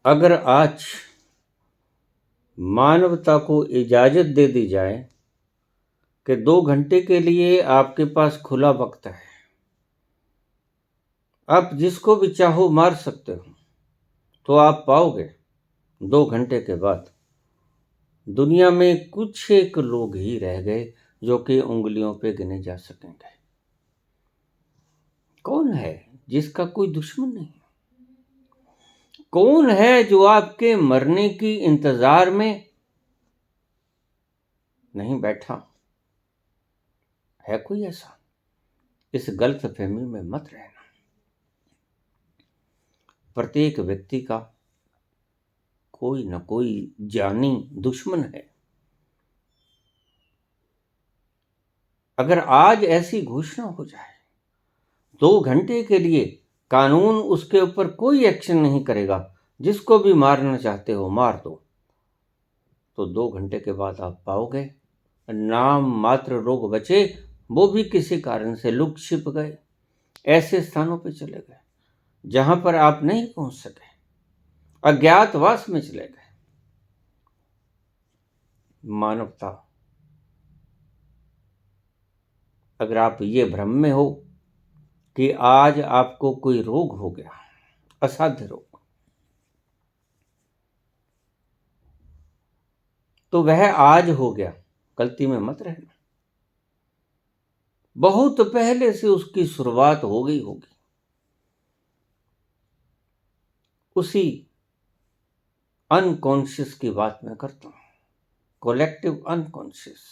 अगर आज मानवता को इजाज़त दे दी जाए कि 2 घंटे के लिए आपके पास खुला वक़्त है, आप जिसको भी चाहो मार सकते हो, तो आप पाओगे 2 घंटे के बाद दुनिया में कुछ एक लोग ही रह गए जो कि उँगलियों पे गिने जा सकेंगे। कौन है जिसका कोई दुश्मन नहीं? कौन है जो आपके मरने की इंतज़ार में नहीं बैठा? है कोई ऐसा? इस गलतफ़हमी में मत रहना। प्रत्येक व्यक्ति का कोई न कोई जानी दुश्मन है। अगर आज ऐसी घोषणा हो जाए, 2 घंटे के लिए कानून उसके ऊपर कोई एक्शन नहीं करेगा, जिसको भी मारना चाहते हो मार दो, तो 2 घंटे के बाद आप पाओगे नाम मात्र लोग बचे, वो भी किसी कारण से लुक छिप गए, ऐसे स्थानों पे चले गए जहां पर आप नहीं पहुंच सके, अज्ञातवास में चले गए। मानवता, अगर आप ये भ्रम में हो कि आज आपको कोई रोग हो गया, असाध्य रोग, तो वह आज हो गया, गलती में मत रहना। बहुत पहले से उसकी शुरुआत हो गई होगी। उसी अनकॉन्शियस की बात मैं करता हूं, कलेक्टिव अनकॉन्शियस।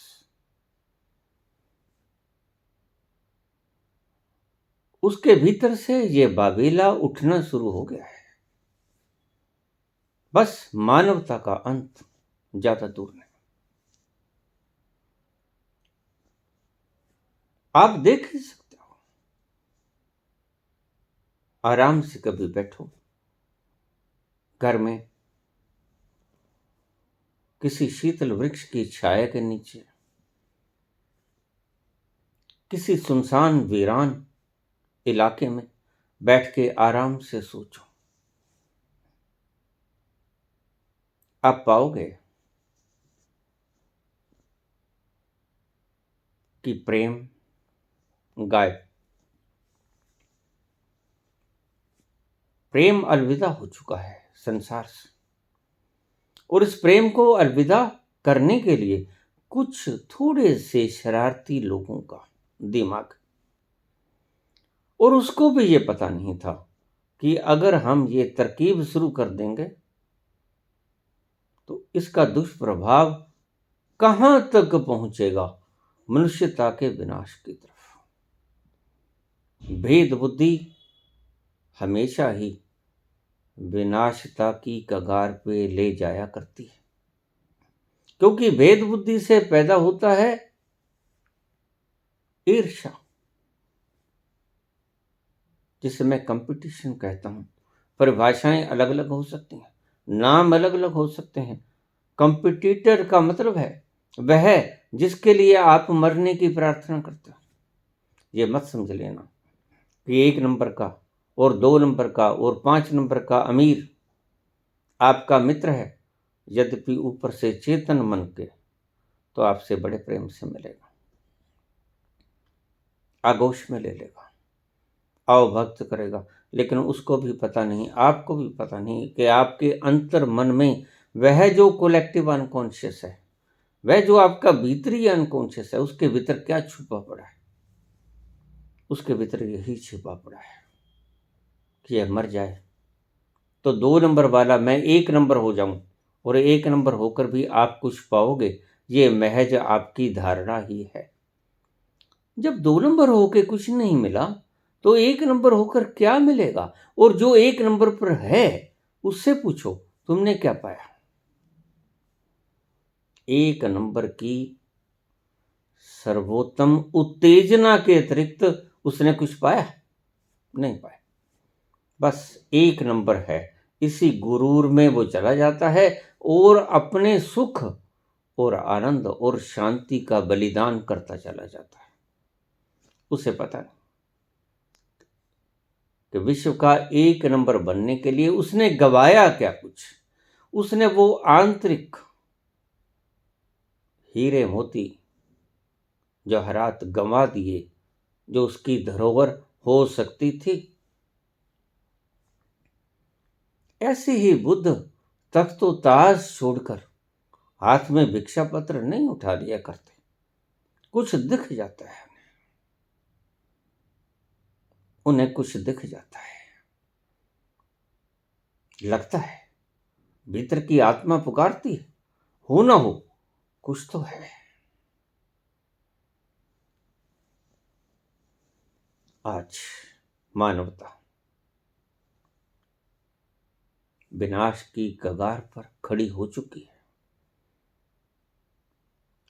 उसके भीतर से ये बाबेला उठना शुरू हो गया है। बस मानवता का अंत ज्यादा दूर नहीं। आप देख ही सकते हो। आराम से कभी बैठो घर में, किसी शीतल वृक्ष की छाया के नीचे, किसी सुनसान वीरान इलाके में बैठ के आराम से सोचो। आप पाओगे कि प्रेम गायब, प्रेम अलविदा हो चुका है संसार से। और इस प्रेम को अलविदा करने के लिए कुछ थोड़े से शरारती लोगों का दिमाग, और उसको भी ये पता नहीं था कि अगर हम ये तरकीब शुरू कर देंगे तो इसका दुष्प्रभाव कहां तक पहुंचेगा, मनुष्यता के विनाश की तरफ। भेद बुद्धि हमेशा ही विनाशता की कगार पे ले जाया करती है, क्योंकि भेद बुद्धि से पैदा होता है ईर्ष्या, जिसे मैं कंपटीशन कहता हूं। परिभाषाएं अलग अलग हो सकती हैं, नाम अलग अलग हो सकते हैं। कंपटीटर का मतलब है वह जिसके लिए आप मरने की प्रार्थना करते हो। ये मत समझ लेना कि 1 नंबर का और 2 नंबर का और 5 नंबर का अमीर आपका मित्र है, यद्यपि ऊपर से चेतन मन के तो आपसे बड़े प्रेम से मिलेगा, आगोश में ले लेगा, अवभक्त करेगा, लेकिन उसको भी पता नहीं, आपको भी पता नहीं कि आपके अंतर मन में वह जो कलेक्टिव अनकॉन्शियस है, वह जो आपका भीतरी अनकॉन्शियस है, उसके भीतर क्या छुपा पड़ा है। उसके भीतर यही छिपा पड़ा है कि यह मर जाए तो 2 नंबर वाला मैं 1 नंबर हो जाऊं, और 1 नंबर होकर भी आप कुछ पाओगे, ये महज आपकी धारणा ही है। जब 2 नंबर होके कुछ नहीं मिला तो 1 नंबर होकर क्या मिलेगा? और जो 1 नंबर पर है उससे पूछो तुमने क्या पाया? 1 नंबर की सर्वोत्तम उत्तेजना के अतिरिक्त उसने कुछ पाया? नहीं पाया। बस 1 नंबर है, इसी गुरूर में वो चला जाता है और अपने सुख और आनंद और शांति का बलिदान करता चला जाता है। उसे पता नहीं कि विश्व का एक नंबर बनने के लिए उसने गवाया क्या कुछ। उसने वो आंतरिक हीरे मोती जवाहरात गंवा दिए जो उसकी धरोहर हो सकती थी। ऐसे ही बुद्ध तख्तो ताज छोड़कर हाथ में भिक्षा पत्र नहीं उठा लिया करते। कुछ दिख जाता है उन्हें कुछ दिख जाता है, लगता है भीतर की आत्मा पुकारती है, हो ना हो कुछ तो है। आज मानवता विनाश की कगार पर खड़ी हो चुकी है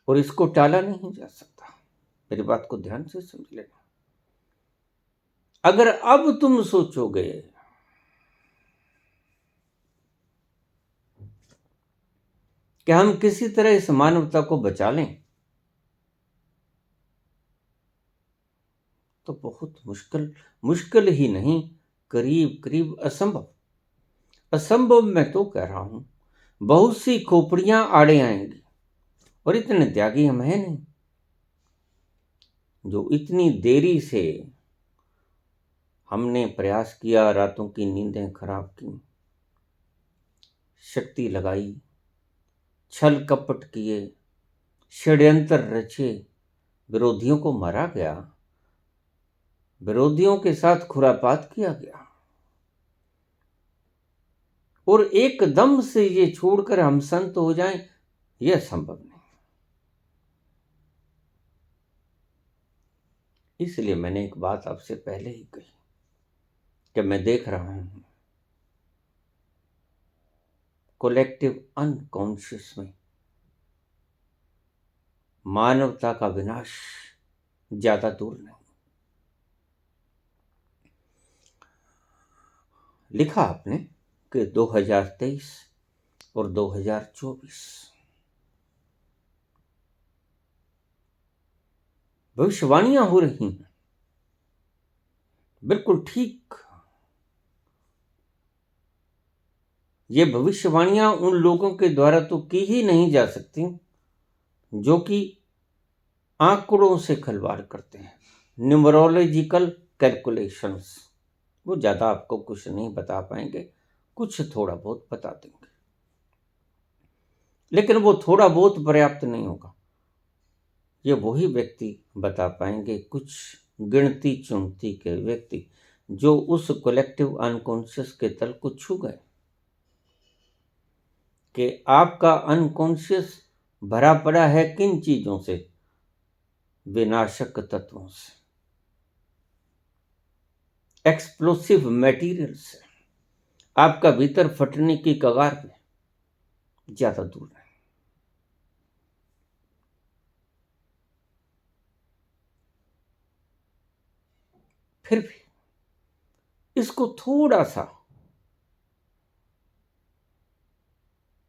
और इसको टाला नहीं जा सकता। मेरी बात को ध्यान से समझ लेना। अगर अब तुम सोचोगे कि हम किसी तरह इस मानवता को बचा लें तो बहुत मुश्किल, मुश्किल ही नहीं, करीब करीब असंभव। असंभव मैं तो कह रहा हूं, बहुत सी खोपड़ियां आड़े आएंगी और इतने त्यागी हम हैं नहीं जो इतनी देरी से हमने प्रयास किया, रातों की नींदें खराब की, शक्ति लगाई, छल कपट किए, षड्यंत्र रचे, विरोधियों को मारा गया, विरोधियों के साथ खुरापात किया गया और एकदम से ये छोड़कर हम संत हो जाएं, यह संभव नहीं। इसलिए मैंने एक बात आपसे पहले ही कही कि मैं देख रहा हूं कलेक्टिव अनकॉन्शियस में मानवता का विनाश ज्यादा दूर नहीं। लिखा आपने कि 2023 और 2024 भविष्यवाणियां हो रही हैं, बिल्कुल ठीक। ये भविष्यवाणियां उन लोगों के द्वारा तो की ही नहीं जा सकती जो कि आंकड़ों से खिलवाड़ करते हैं, न्यूमरोलॉजिकल कैलकुलेशंस। वो ज़्यादा आपको कुछ नहीं बता पाएंगे, कुछ थोड़ा बहुत बता देंगे, लेकिन वो थोड़ा बहुत पर्याप्त नहीं होगा। ये वही व्यक्ति बता पाएंगे, कुछ गिनती चुनती के व्यक्ति जो उस कलेक्टिव अनकॉन्शियस के तल को छू गए कि आपका अनकॉन्शियस भरा पड़ा है किन चीजों से, विनाशक तत्वों से, एक्सप्लोसिव मटेरियल से। आपका भीतर फटने की कगार पे, ज्यादा दूर नहीं। फिर भी इसको थोड़ा सा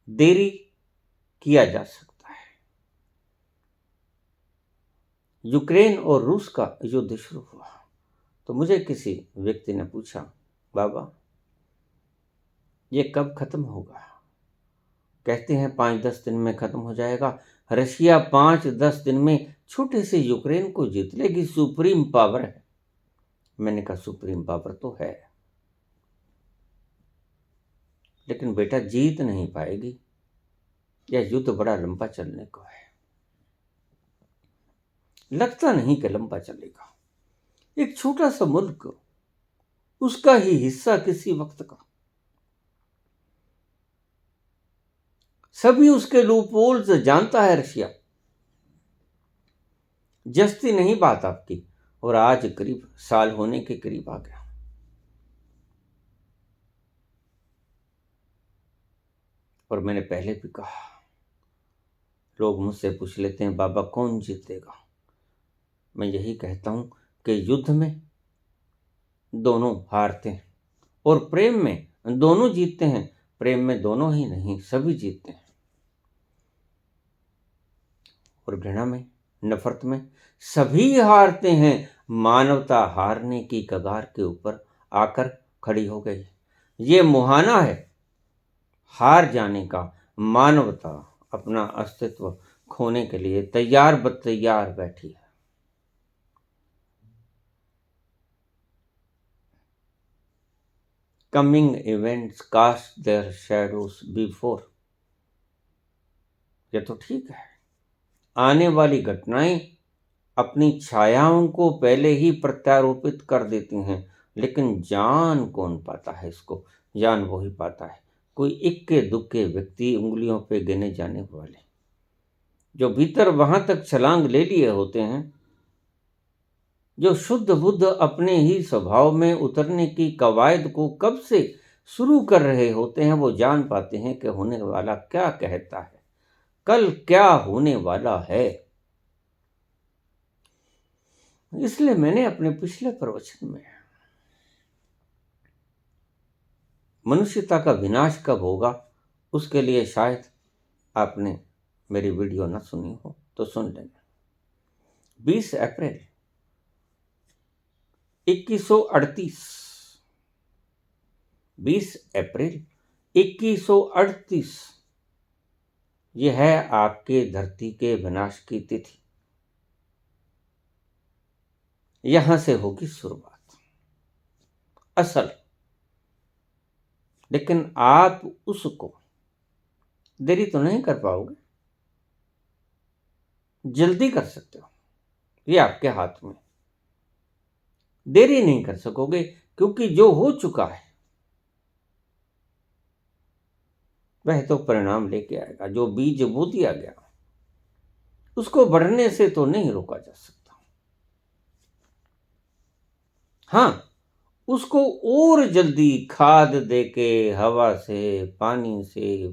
देरी किया जा सकता है। यूक्रेन और रूस का युद्ध शुरू हुआ तो मुझे किसी व्यक्ति ने पूछा, बाबा ये कब खत्म होगा? कहते हैं 5-10 दिन में खत्म हो जाएगा। रशिया 5-10 दिन में छोटे से यूक्रेन को जीत लेगी, सुप्रीम पावर है। मैंने कहा सुप्रीम पावर तो है, लेकिन बेटा जीत नहीं पाएगी। यह युद्ध बड़ा लंबा चलने को है, लगता नहीं कि लंबा चलेगा। एक छोटा सा मुल्क, उसका ही हिस्सा किसी वक्त का, सभी उसके लूपहोल्स जानता है रशिया। जस्ती नहीं बात आपकी, और आज करीब साल होने के करीब आ गया। और मैंने पहले भी कहा, लोग मुझसे पूछ लेते हैं बाबा कौन जीतेगा। मैं यही कहता हूं कि युद्ध में दोनों हारते हैं और प्रेम में दोनों जीतते हैं। प्रेम में दोनों ही नहीं, सभी जीतते हैं। और घृणा में, नफरत में सभी हारते हैं। मानवता हारने की कगार के ऊपर आकर खड़ी हो गई। ये मुहाना है हार जाने का। मानवता अपना अस्तित्व खोने के लिए तैयार बतैयार बैठी है। Coming events cast their shadows before. ये तो ठीक है, आने वाली घटनाएं अपनी छायाओं को पहले ही प्रत्यारोपित कर देती हैं, लेकिन जान कौन पाता है इसको? जान वही पाता है, कोई इक्के दुक्के व्यक्ति, उंगलियों पे गिने जाने वाले, जो भीतर वहां तक छलांग ले लिए होते हैं, जो शुद्ध बुद्ध अपने ही स्वभाव में उतरने की कवायद को कब से शुरू कर रहे होते हैं। वो जान पाते हैं कि होने वाला क्या कहता है, कल क्या होने वाला है। इसलिए मैंने अपने पिछले प्रवचन में मनुष्यता का विनाश कब होगा, उसके लिए शायद आपने मेरी वीडियो ना सुनी हो तो सुन लेना। 20 अप्रैल 2138, 20 अप्रैल 2138, यह है आपके धरती के विनाश की तिथि। यहां से होगी शुरुआत असल। लेकिन आप उसको देरी तो नहीं कर पाओगे, जल्दी कर सकते हो, ये आपके हाथ में। देरी नहीं कर सकोगे क्योंकि जो हो चुका है वह तो परिणाम लेके आएगा। जो बीज बो दिया गया उसको बढ़ने से तो नहीं रोका जा सकता। हां, उसको और जल्दी खाद देके, हवा से, पानी से,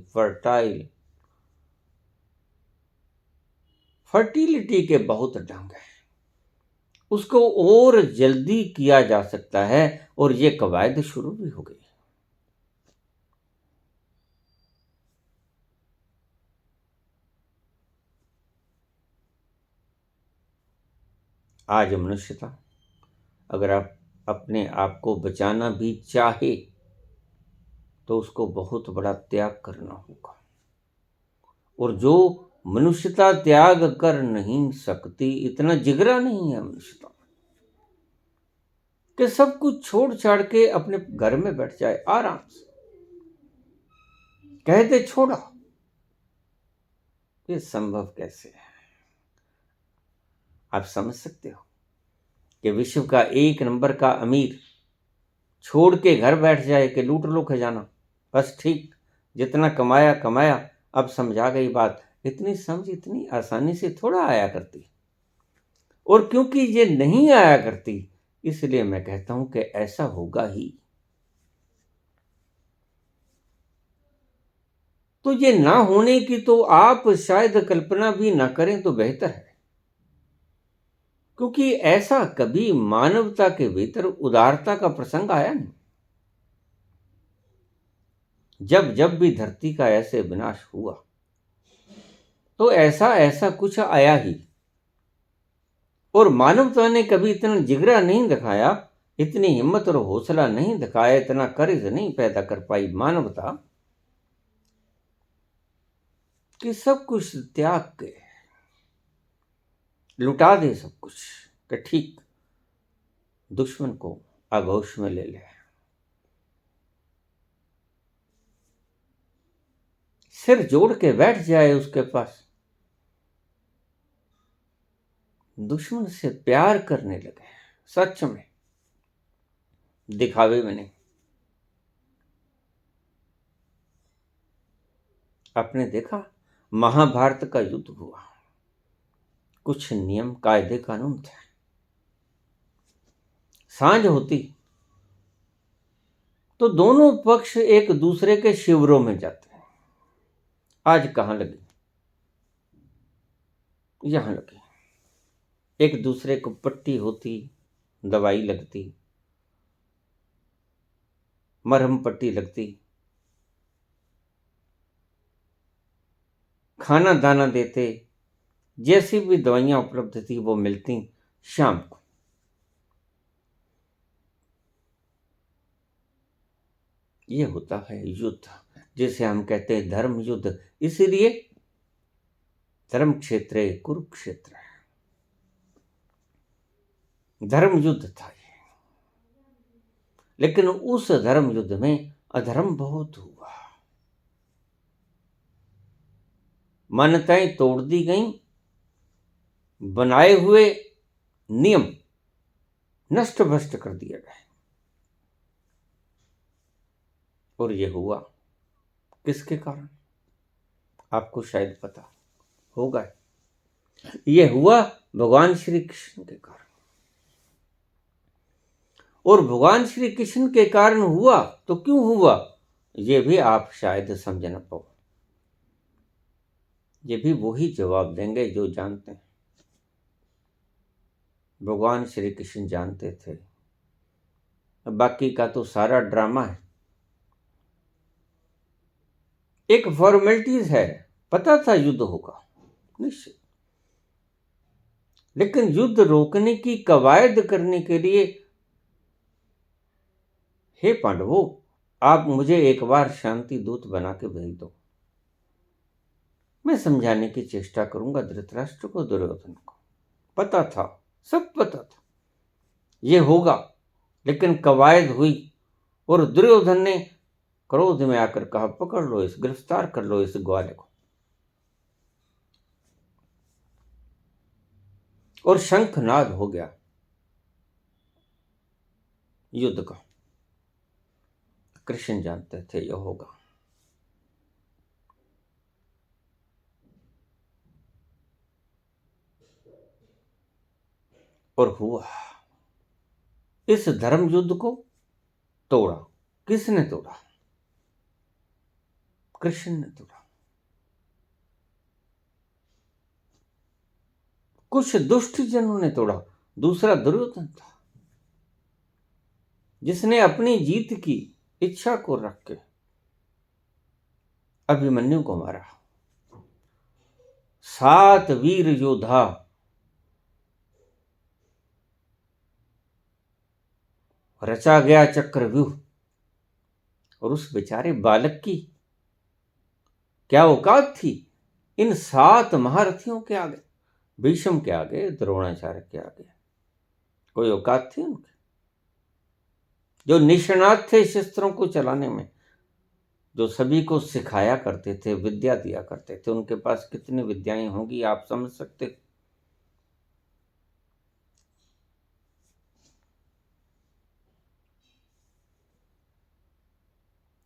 फर्टिलिटी के बहुत ढंग है, उसको और जल्दी किया जा सकता है। और ये कवायद शुरू भी हो गई। आज मनुष्यता अगर आप अपने आप को बचाना भी चाहे तो उसको बहुत बड़ा त्याग करना होगा। और जो मनुष्यता त्याग कर नहीं सकती, इतना जिगरा नहीं है मनुष्यता कि सब कुछ छोड़ छाड़ के अपने घर में बैठ जाए आराम से, कहते छोड़ा। ये संभव कैसे है? आप समझ सकते हो कि विश्व का 1 नंबर का अमीर छोड़ के घर बैठ जाए कि लूट लो खजाना, बस ठीक, जितना कमाया कमाया, अब समझा गई बात। इतनी समझ इतनी आसानी से थोड़ा आया करती। और क्योंकि ये नहीं आया करती, इसलिए मैं कहता हूं कि ऐसा होगा ही। तो ये ना होने की तो आप शायद कल्पना भी ना करें तो बेहतर है, क्योंकि ऐसा कभी मानवता के भीतर उदारता का प्रसंग आया नहीं। जब जब भी धरती का ऐसे विनाश हुआ तो ऐसा ऐसा कुछ आया ही। और मानवता ने कभी इतना जिगरा नहीं दिखाया, इतनी हिम्मत और हौसला नहीं दिखाया, इतना कर्ज नहीं पैदा कर पाई मानवता कि सब कुछ त्याग के लुटा दे सब कुछ, कि ठीक दुश्मन को आगोश में ले ले, सिर जोड़ के बैठ जाए उसके पास, दुश्मन से प्यार करने लगे। सच में, दिखावे में नहीं। आपने देखा महाभारत का युद्ध हुआ, कुछ नियम कायदे कानून थे। सांझ होती तो दोनों पक्ष एक दूसरे के शिविरों में जाते हैं। आज कहां लगी? यहां लगी। एक दूसरे को पट्टी होती, दवाई लगती, मरहम पट्टी लगती, खाना दाना देते, जैसी भी दवाइयां उपलब्ध थी वो मिलती शाम को। ये होता है युद्ध, जिसे हम कहते हैं धर्म युद्ध। इसीलिए धर्म क्षेत्र कुरुक्षेत्र है, धर्म युद्ध था ये। लेकिन उस धर्म युद्ध में अधर्म बहुत हुआ, मान्यताएं तोड़ दी गईं, बनाए हुए नियम नष्ट भ्रष्ट कर दिए गए। और ये हुआ किसके कारण? आपको शायद पता होगा, ये हुआ भगवान श्री कृष्ण के कारण। और भगवान श्री कृष्ण के कारण हुआ तो क्यों हुआ, ये भी आप शायद समझ न पाओ। ये भी वही जवाब देंगे जो जानते हैं। भगवान श्री कृष्ण जानते थे, बाकी का तो सारा ड्रामा है, एक फॉर्मेलिटीज है। पता था युद्ध होगा निश्चित, लेकिन युद्ध रोकने की कवायद करने के लिए, हे पांडवों, आप मुझे एक बार शांति दूत बना के भेज दो, मैं समझाने की चेष्टा करूंगा धृतराष्ट्र को, दुर्योधन को। पता था, सब पता था ये होगा, लेकिन कवायद हुई और दुर्योधन ने क्रोध में आकर कहा, पकड़ लो इस, गिरफ्तार कर लो इस ग्वाले को। और शंखनाद हो गया युद्ध का। कृष्ण जानते थे यह होगा। और हुआ। इस धर्म युद्ध को तोड़ा किसने? तोड़ा कृष्ण ने तोड़ा। कुछ दुष्ट जनों ने तोड़ा, दूसरा दुर्योधन था, जिसने अपनी जीत की इच्छा को रख के अभिमन्यु को मारा। 7 वीर योद्धा रचा गया चक्रव्यूह, और उस बेचारे बालक की क्या औकात थी इन 7 महारथियों के आगे? भीष्म के आगे, द्रोणाचार्य के आगे कोई औकात थी उनकी? जो निष्णात थे शस्त्रों को चलाने में, जो सभी को सिखाया करते थे, विद्या दिया करते थे, उनके पास कितनी विद्याएं होंगी आप समझ सकते।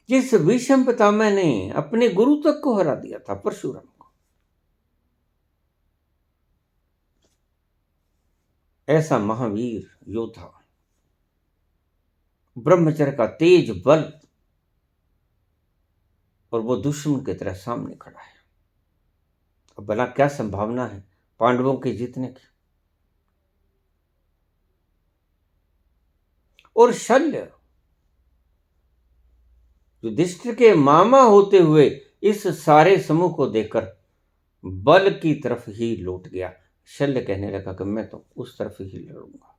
जिस भीष्म पितामह ने अपने गुरु तक को हरा दिया था, परशुराम को, ऐसा महावीर योद्धा, ब्रह्मचर्य का तेज बल, और वो दुश्मन की तरह सामने खड़ा है। अब भला क्या संभावना है पांडवों के जीतने की? और शल्य युधिष्ठिर के मामा होते हुए इस सारे समूह को देखकर बल की तरफ ही लौट गया। शल्य कहने लगा कि मैं तो उस तरफ ही लड़ूंगा,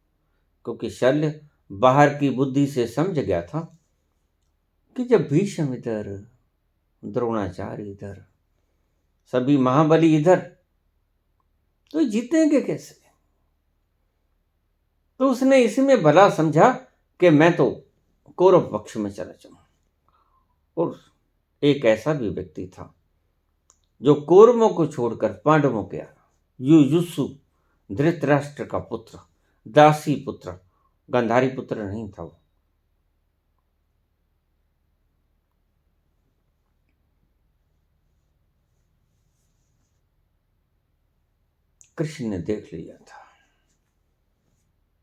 क्योंकि शल्य बाहर की बुद्धि से समझ गया था कि जब भीष्म इधर, द्रोणाचार्य इधर, सभी महाबली इधर, तो जीतेंगे कैसे? तो उसने इसमें भला समझा कि मैं तो कौरव पक्ष में चला जाऊं। और एक ऐसा भी व्यक्ति था जो कौरवों को छोड़कर पांडवों के आया, युयुत्सु, धृतराष्ट्र का पुत्र, दासी पुत्र, गांधारी पुत्र नहीं था वो। कृष्ण ने देख लिया था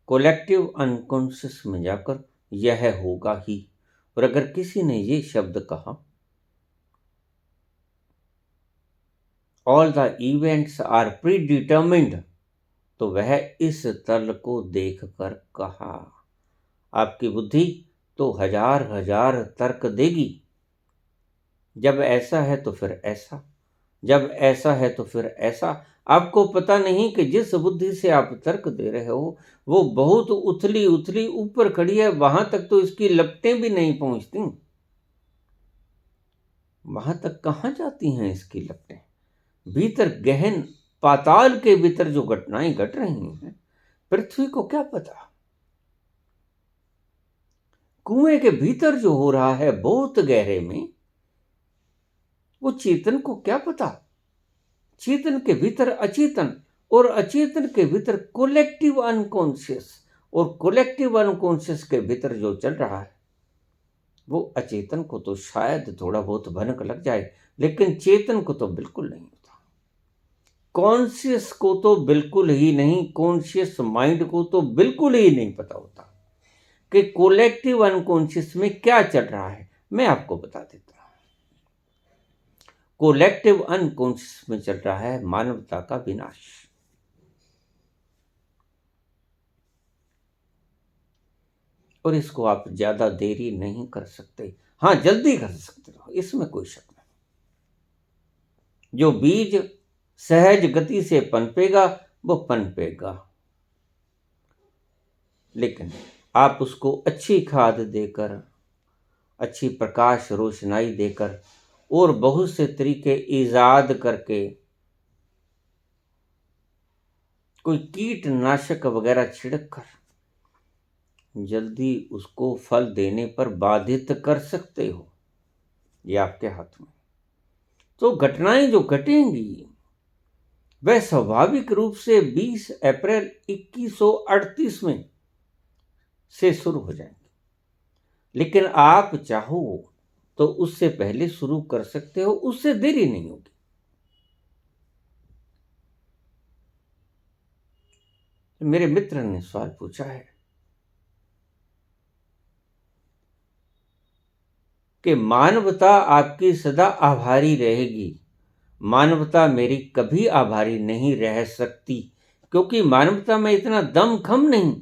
कोलेक्टिव अनकॉन्शियस में जाकर, यह होगा ही। और अगर किसी ने ये शब्द कहा, all the events are predetermined, तो वह इस तल को देखकर कहा। आपकी बुद्धि तो हजार हजार तर्क देगी, जब ऐसा है तो फिर ऐसा, जब ऐसा है तो फिर ऐसा। आपको पता नहीं कि जिस बुद्धि से आप तर्क दे रहे हो वो बहुत उथली उथली ऊपर खड़ी है, वहां तक तो इसकी लपटें भी नहीं पहुंचती। वहां तक कहां जाती हैं इसकी लपटें? भीतर गहन पाताल के भीतर जो घटनाएं घट रही हैं, पृथ्वी को क्या पता? कुएं के भीतर जो हो रहा है बहुत गहरे में, वो चेतन को क्या पता? चेतन के भीतर अचेतन, और अचेतन के भीतर कोलेक्टिव अनकॉन्शियस, और कोलेक्टिव अनकॉन्शियस के भीतर जो चल रहा है, वो अचेतन को तो शायद थोड़ा बहुत भनक लग जाए, लेकिन चेतन को तो बिल्कुल नहीं होता। कॉन्शियस को तो बिल्कुल ही नहीं, कॉन्शियस माइंड को तो बिल्कुल ही नहीं पता होता कि कोलेक्टिव अनकॉन्शियस में क्या चल रहा है। मैं आपको बता देता हूं, कोलेक्टिव अनकॉन्शियस में चल रहा है मानवता का विनाश। और इसको आप ज्यादा देरी नहीं कर सकते। हाँ, जल्दी कर सकते हो, इसमें कोई शक नहीं। जो बीज सहज गति से पनपेगा वो पनपेगा, लेकिन आप उसको अच्छी खाद देकर, अच्छी प्रकाश रोशनाई देकर, और बहुत से तरीके ईजाद करके, कोई कीटनाशक वगैरह छिड़क कर जल्दी उसको फल देने पर बाधित कर सकते हो। ये आपके हाथ में। तो घटनाएं जो घटेंगी वह स्वाभाविक रूप से 20 अप्रैल 2138 में से शुरू हो जाएंगी, लेकिन आप चाहो तो उससे पहले शुरू कर सकते हो, उससे देरी नहीं होगी। मेरे मित्र ने सवाल पूछा है कि मानवता आपकी सदा आभारी रहेगी। मानवता मेरी कभी आभारी नहीं रह सकती, क्योंकि मानवता में इतना दमखम नहीं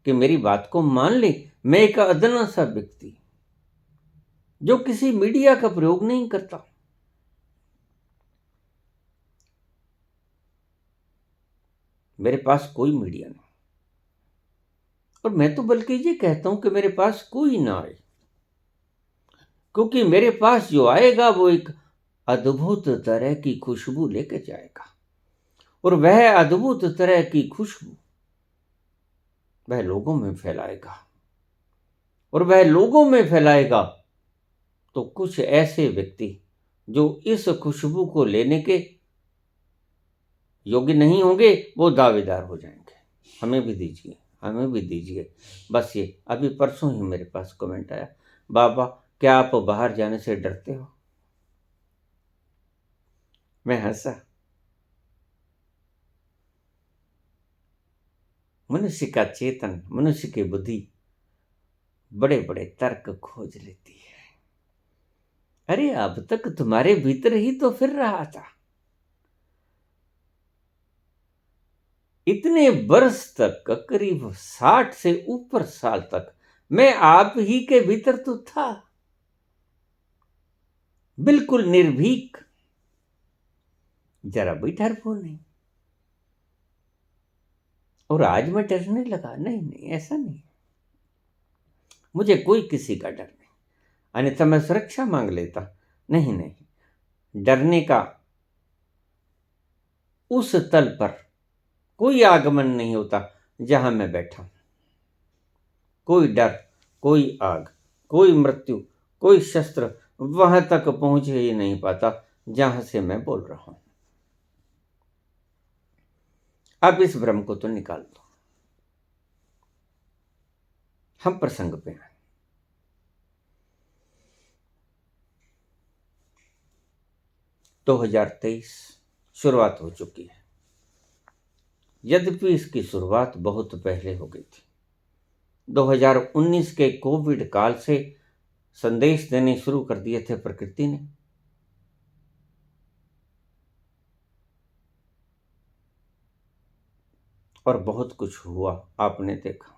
कि मेरी बात को मान ले। मैं एक अदना सा व्यक्ति जो किसी मीडिया का प्रयोग नहीं करता। मेरे पास कोई मीडिया नहीं, और मैं तो बल्कि ये कहता हूं कि मेरे पास कोई ना आए, क्योंकि मेरे पास जो आएगा वो एक अद्भुत तरह की खुशबू लेके जाएगा, और वह अद्भुत तरह की खुशबू वह लोगों में फैलाएगा, और वह लोगों में फैलाएगा तो कुछ ऐसे व्यक्ति जो इस खुशबू को लेने के योग्य नहीं होंगे वो दावेदार हो जाएंगे, हमें भी दीजिए, हमें भी दीजिए। बस ये अभी परसों ही मेरे पास कमेंट आया, बाबा क्या आप बाहर जाने से डरते हो? मैं हंसा। मनुष्य का चेतन, मनुष्य की बुद्धि बड़े बड़े तर्क खोज लेती है। अरे अब तक तुम्हारे भीतर ही तो फिर रहा था, इतने वर्ष तक, करीब 60 से ऊपर साल तक मैं आप ही के भीतर तो था, बिल्कुल निर्भीक, जरा भी डरपोक नहीं। और आज मैं डरने लगा? नहीं नहीं, ऐसा नहीं, मुझे कोई किसी का डर नहीं, अन्यथा मैं सुरक्षा मांग लेता। नहीं नहीं, डरने का उस तल पर कोई आगमन नहीं होता जहां मैं बैठा हूं। कोई डर, कोई आग, कोई मृत्यु, कोई शस्त्र वहां तक पहुंच ही नहीं पाता जहां से मैं बोल रहा हूं। अब इस भ्रम को तो निकाल दो। हम प्रसंग पे हैं। 2023 शुरुआत हो चुकी है, यद्यपि इसकी शुरुआत बहुत पहले हो गई थी। 2019 के कोविड काल से संदेश देने शुरू कर दिए थे प्रकृति ने। और बहुत कुछ हुआ, आपने देखा।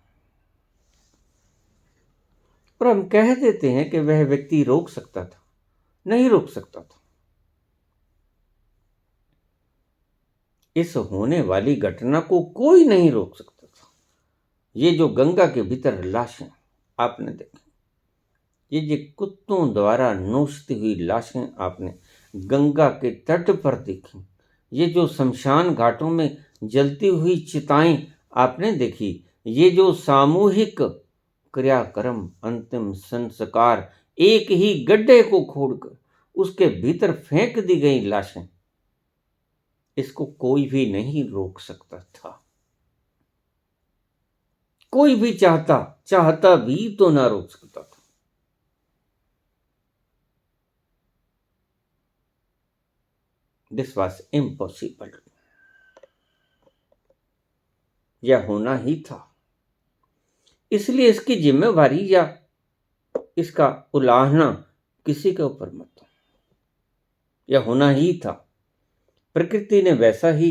और हम कह देते हैं कि वह व्यक्ति रोक सकता था, नहीं रोक सकता था। इस होने वाली घटना को कोई नहीं रोक सकता था। ये जो गंगा के भीतर लाशें आपने देखी, ये जो कुत्तों द्वारा नोचती हुई लाशें आपने गंगा के तट पर देखी, ये जो शमशान घाटों में जलती हुई चिताएं आपने देखी, ये जो सामूहिक क्रियाक्रम, अंतिम संस्कार, एक ही गड्ढे को खोदकर उसके भीतर फेंक दी गई लाशें, इसको कोई भी नहीं रोक सकता था। कोई भी चाहता भी तो ना रोक सकता था। This was impossible. यह होना ही था। इसलिए इसकी जिम्मेवारी या इसका उलाहना किसी के ऊपर मत दो। यह होना ही था। प्रकृति ने वैसा ही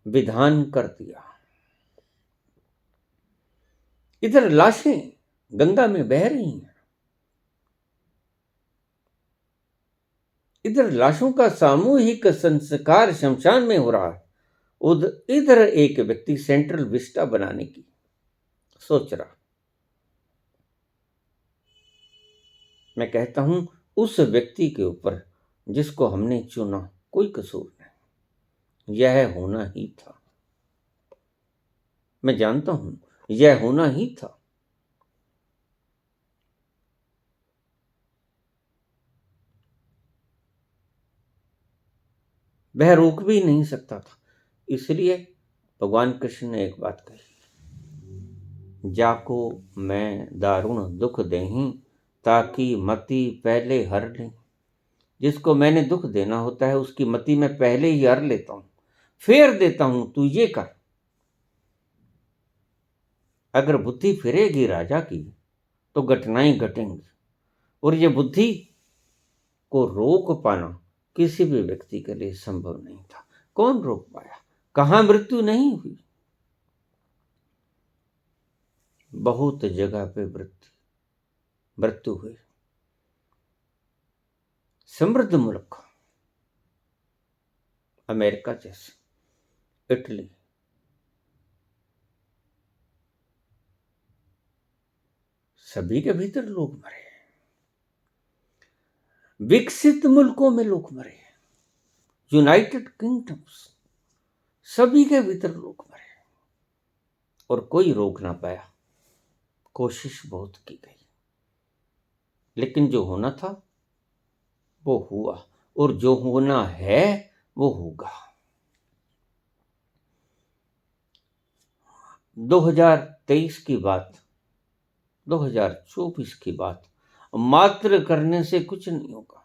विधान कर दिया। इधर लाशें गंगा में बह रही हैं, इधर लाशों का सामूहिक संस्कार शमशान में हो रहा है, इधर एक व्यक्ति सेंट्रल विस्टा बनाने की सोच रहा। मैं कहता हूं उस व्यक्ति के ऊपर जिसको हमने चुना कोई कसूर नहीं। यह होना ही था। मैं जानता हूं यह होना ही था। वह रोक भी नहीं सकता था। इसलिए भगवान कृष्ण ने एक बात कही, जाको मैं दारुण दुख देही ताकि मति पहले हर ले। जिसको मैंने दुख देना होता है उसकी मति मैं पहले ही हर लेता हूं, फेर देता हूं, तू ये कर। अगर बुद्धि फिरेगी राजा की तो घटनाएं घटेंगी, और ये बुद्धि को रोक पाना किसी भी व्यक्ति के लिए संभव नहीं था। कौन रोक पाया? कहां मृत्यु नहीं हुई? बहुत जगह पे मृत्यु हुई। समृद्ध मुल्क अमेरिका जैसे, इटली, सभी के भीतर लोग मरे। विकसित मुल्कों में लोग मरे, यूनाइटेड किंगडम्स, सभी के भीतर लोग मरे और कोई रोक ना पाया। कोशिश बहुत की गई, लेकिन जो होना था वो हुआ, और जो होना है वो होगा। 2023 की बात, 2024 की बात मात्र करने से कुछ नहीं होगा।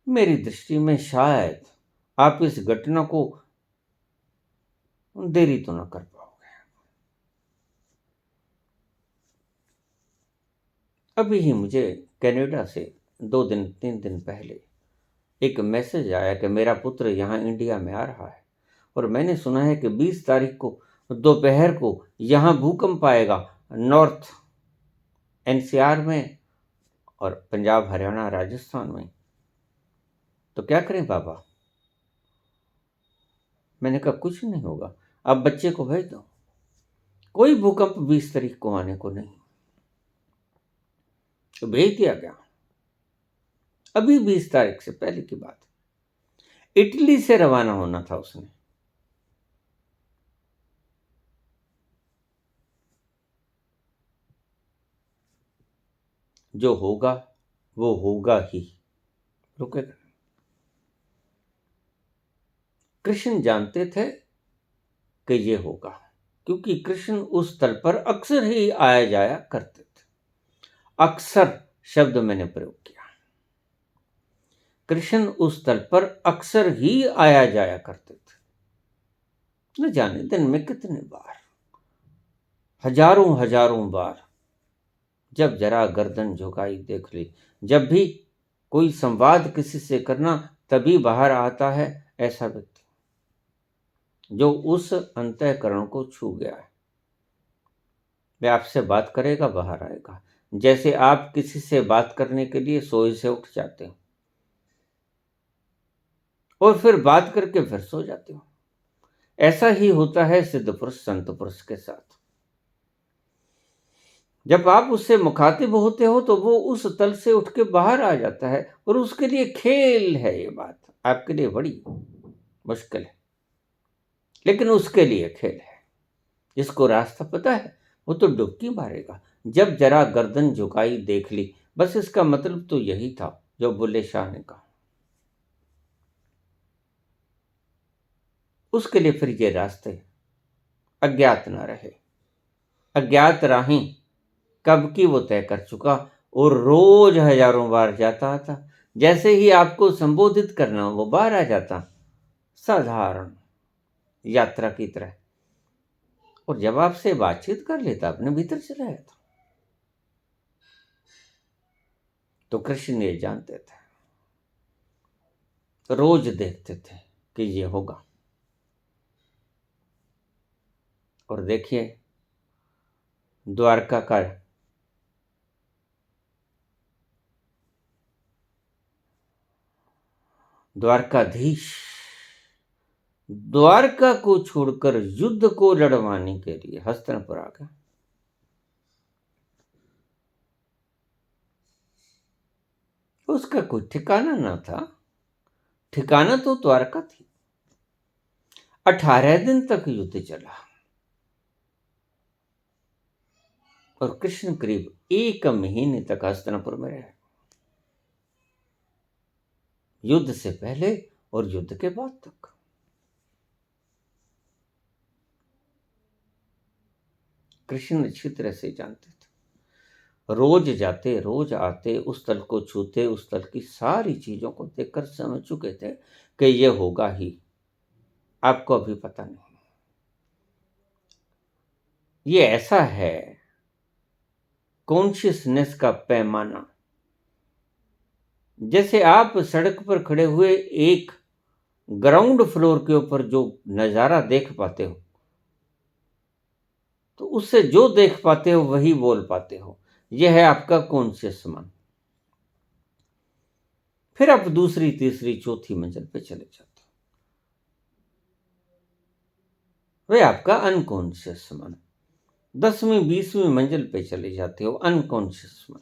मेरी दृष्टि में शायद आप इस घटना को देरी तो ना कर पाओगे। अभी ही मुझे कनाडा से 2-3 दिन पहले एक मैसेज आया कि मेरा पुत्र यहाँ इंडिया में आ रहा है, और मैंने सुना है कि 20 तारीख को दोपहर को यहाँ भूकंप आएगा, नॉर्थ एनसीआर में और पंजाब, हरियाणा, राजस्थान में। तो क्या करें बाबा? मैंने कहा कुछ नहीं होगा, अब बच्चे को भेज दो। कोई भूकंप 20 तारीख को आने को नहीं। तो भेज दिया गया। अभी 20 तारीख से पहले की बात, इटली से रवाना होना था उसने। जो होगा वो होगा ही, रुकेगा। कृष्ण जानते थे कि ये होगा, क्योंकि कृष्ण उस स्थल पर अक्सर ही आया जाया करते थे। अक्सर शब्द मैंने प्रयोग किया। कृष्ण उस स्थल पर अक्सर ही आया जाया करते थे। न जाने दिन में कितने बार, हजारों बार। जब जरा गर्दन झुकाई देख ली, जब भी कोई संवाद किसी से करना, तभी बाहर आता है ऐसा व्यक्ति जो उस अंतःकरण को छू गया है। वह आपसे बात करेगा, बाहर आएगा, जैसे आप किसी से बात करने के लिए सोए से उठ जाते हो और फिर बात करके फिर सो जाते हो। ऐसा ही होता है सिद्ध पुरुष, संत पुरुष के साथ। जब आप उससे मुखातिब होते हो तो वो उस तल से उठ के बाहर आ जाता है और उसके लिए खेल है। ये बात आपके लिए बड़ी मुश्किल है, लेकिन उसके लिए खेल है। जिसको रास्ता पता है वो तो डुबकी मारेगा। जब जरा गर्दन झुकाई देख ली, बस इसका मतलब तो यही था जो बुल्ले शाह ने कहा। उसके लिए फिर ये रास्ते अज्ञात न रहे। अज्ञात राहें कब की वो तय कर चुका और रोज हजारों बार जाता था। जैसे ही आपको संबोधित करना वो बाहर आ जाता, साधारण यात्रा की तरह, और जब आपसे बातचीत कर लेता अपने भीतर चला जाता। तो कृष्ण ये जानते थे, रोज देखते थे कि ये होगा। और देखिए द्वारका का द्वारकाधीश द्वारका को छोड़कर युद्ध को लड़वाने के लिए हस्तिनापुर आ गया। उसका कोई ठिकाना ना था। ठिकाना तो द्वारका थी। 18 दिन तक युद्ध चला और कृष्ण करीब 1 महीने तक हस्तिनापुर में रहे, युद्ध से पहले और युद्ध के बाद तक। कृष्ण अच्छी तरह से जानते थे, रोज जाते रोज आते, उस तल को छूते, उस तल की सारी चीजों को देखकर समझ चुके थे कि ये होगा ही। आपको अभी पता नहीं। ये ऐसा है कॉन्शियसनेस का पैमाना। जैसे आप सड़क पर खड़े हुए एक ग्राउंड फ्लोर के ऊपर जो नजारा देख पाते हो, तो उससे जो देख पाते हो वही बोल पाते हो। यह है आपका कॉन्शियस मन। फिर आप दूसरी तीसरी चौथी मंजिल पे चले जाते हो, वह आपका अनकॉन्शियस मन। 10वीं 20वीं मंजिल पे चले जाते हो, अनकॉन्शियस मन।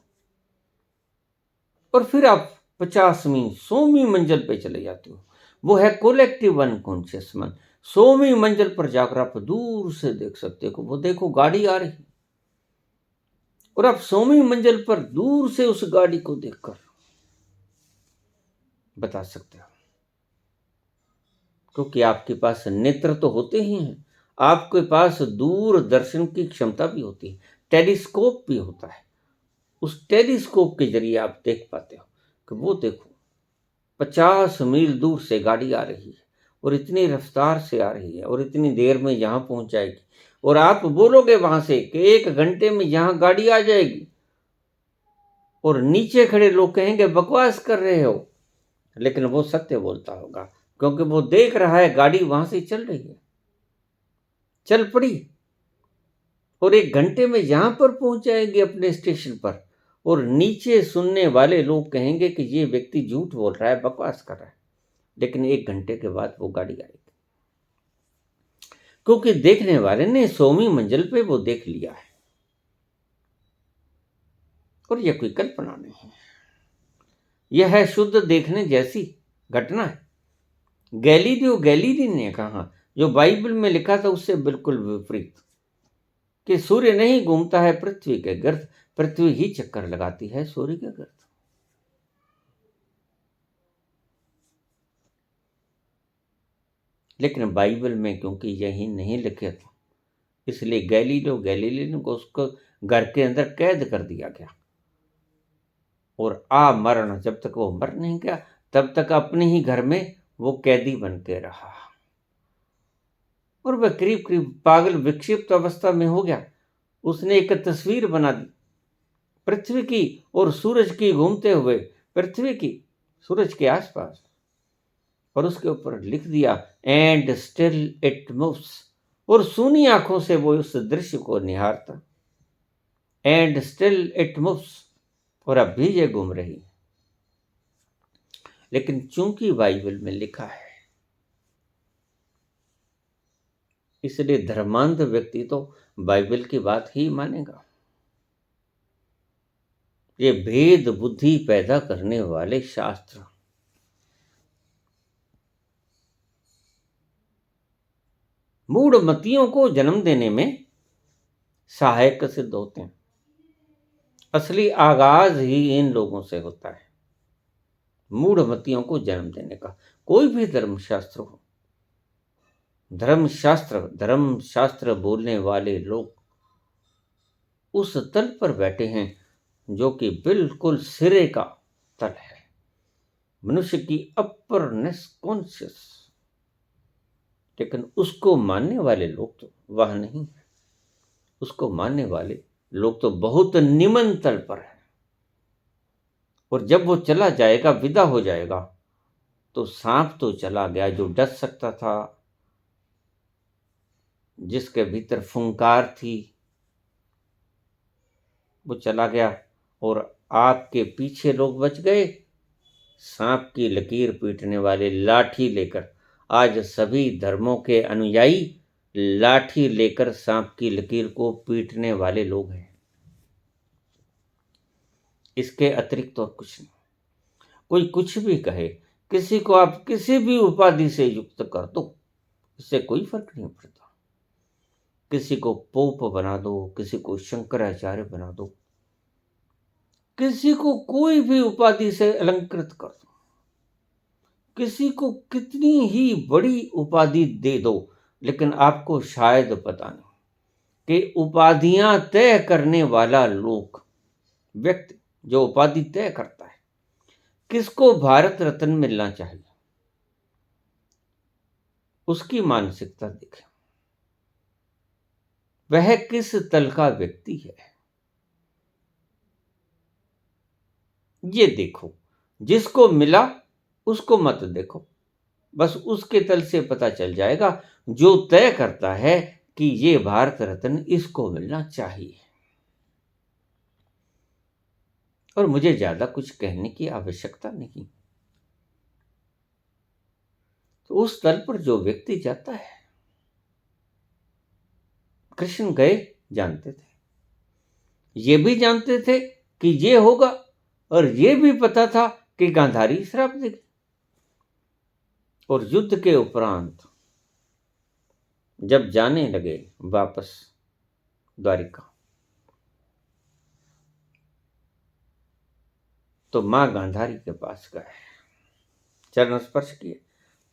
और फिर आप 50वीं 100वीं मंजिल पे चले जाते हो, वो है कोलेक्टिव अनकॉन्शियस मन। 100वीं मंजिल पर जाकर आप दूर से देख सकते हो, वो देखो गाड़ी आ रही, और आप 100वीं मंजिल पर दूर से उस गाड़ी को देखकर बता सकते हो, क्योंकि आपके पास नेत्र तो होते ही हैं, आपके पास दूरदर्शन की क्षमता भी होती है, टेलीस्कोप भी होता है। उस टेलीस्कोप के जरिए आप देख पाते हो कि वो देखो 50 मील दूर से गाड़ी आ रही है और इतनी रफ्तार से आ रही है और इतनी देर में यहाँ पहुंच जाएगी, और आप बोलोगे वहां से कि 1 घंटे में यहाँ गाड़ी आ जाएगी, और नीचे खड़े लोग कहेंगे बकवास कर रहे हो, लेकिन वो सत्य बोलता होगा, क्योंकि वो देख रहा है गाड़ी वहां से चल रही है, चल पड़ी, और 1 घंटे में यहां पर पहुंच जाएगी अपने स्टेशन पर। और नीचे सुनने वाले लोग कहेंगे कि ये व्यक्ति झूठ बोल रहा है, बकवास कर रहा है, लेकिन 1 घंटे के बाद वो गाड़ी आएगी, क्योंकि देखने वाले ने 100वीं मंजिल पे वो देख लिया है। और यह कोई कल्पना नहीं है, यह है शुद्ध देखने जैसी घटना है। गैलीलियो गैलीली ने कहा, जो बाइबल में लिखा था उससे बिल्कुल विपरीत, कि सूर्य नहीं घूमता है पृथ्वी के गर्द, पृथ्वी ही चक्कर लगाती है सूर्य के गर्द। लेकिन बाइबल में क्योंकि यही नहीं लिखे था, इसलिए गैलीलियो गैलीली को उसको घर के अंदर कैद कर दिया गया, और मरण जब तक वो मर नहीं गया तब तक अपने ही घर में वो कैदी बन के रहा, और वह करीब करीब पागल विक्षिप्त अवस्था में हो गया। उसने एक तस्वीर बना दी पृथ्वी की और सूरज की घूमते हुए, पृथ्वी की सूरज के आसपास, और उसके ऊपर लिख दिया एंड स्टिल इट मूव्स, और सूनी आंखों से वो उस दृश्य को निहारता। एंड स्टिल इट मूव्स, और अब भी ये घूम रही। लेकिन चूंकि बाइबल में लिखा है, इसलिए धर्मांध व्यक्ति तो बाइबल की बात ही मानेगा। ये भेद बुद्धि पैदा करने वाले शास्त्र मूढ़मतियों को जन्म देने में सहायक सिद्ध होते हैं। असली आगाज ही इन लोगों से होता है, मूढ़मतियों को जन्म देने का। कोई भी धर्मशास्त्र हो, धर्मशास्त्र बोलने वाले लोग उस तल पर बैठे हैं जो कि बिल्कुल सिरे का तल है, मनुष्य की अपरनेस कॉन्शियस। लेकिन उसको मानने वाले लोग तो वह नहीं है, उसको मानने वाले लोग तो बहुत निम्न तल पर है। और जब वो चला जाएगा, विदा हो जाएगा, तो सांप तो चला गया जो डस सकता था, जिसके भीतर फुंकार थी, वो चला गया। और आपके पीछे लोग बच गए, सांप की लकीर पीटने वाले लाठी लेकर। आज सभी धर्मों के अनुयायी लाठी लेकर सांप की लकीर को पीटने वाले लोग हैं, इसके अतिरिक्त तो कुछ नहीं। कोई कुछ भी कहे, किसी को आप किसी भी उपाधि से युक्त कर दो, इससे कोई फर्क नहीं पड़ता। किसी को पोप बना दो, किसी को शंकराचार्य बना दो, किसी को कोई भी उपाधि से अलंकृत कर दो, किसी को कितनी ही बड़ी उपाधि दे दो, लेकिन आपको शायद पता नहीं कि उपाधियां तय करने वाला लोग, व्यक्ति जो उपाधि तय करता है किसको भारत रत्न मिलना चाहिए, उसकी मानसिकता देखें, वह किस तल का व्यक्ति है, ये देखो। जिसको मिला उसको मत देखो, बस उसके तल से पता चल जाएगा, जो तय करता है कि ये भारत रत्न इसको मिलना चाहिए। और मुझे ज्यादा कुछ कहने की आवश्यकता नहीं। तो उस तल पर जो व्यक्ति जाता है, कृष्ण गए, जानते थे, ये भी जानते थे कि ये होगा, और ये भी पता था कि गांधारी श्राप देगी। और युद्ध के उपरांत जब जाने लगे वापस द्वारिका, तो मां गांधारी के पास गए, चरण स्पर्श किए।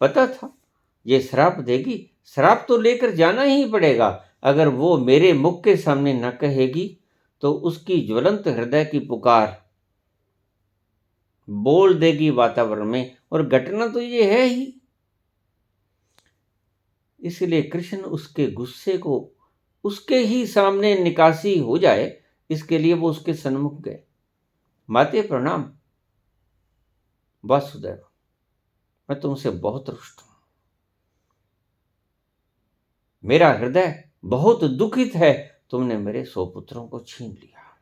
पता था ये श्राप देगी, श्राप तो लेकर जाना ही पड़ेगा। अगर वो मेरे मुख के सामने न कहेगी तो उसकी ज्वलंत हृदय की पुकार बोल देगी वातावरण में, और घटना तो ये है ही। इसलिए कृष्ण उसके गुस्से को उसके ही सामने निकासी हो जाए, इसके लिए वो उसके सन्मुख गए। माते प्रणाम, वासुदेव, मैं तुमसे बहुत रुष्ट हूं, मेरा हृदय बहुत दुखित है, तुमने मेरे 100 पुत्रों को छीन लिया,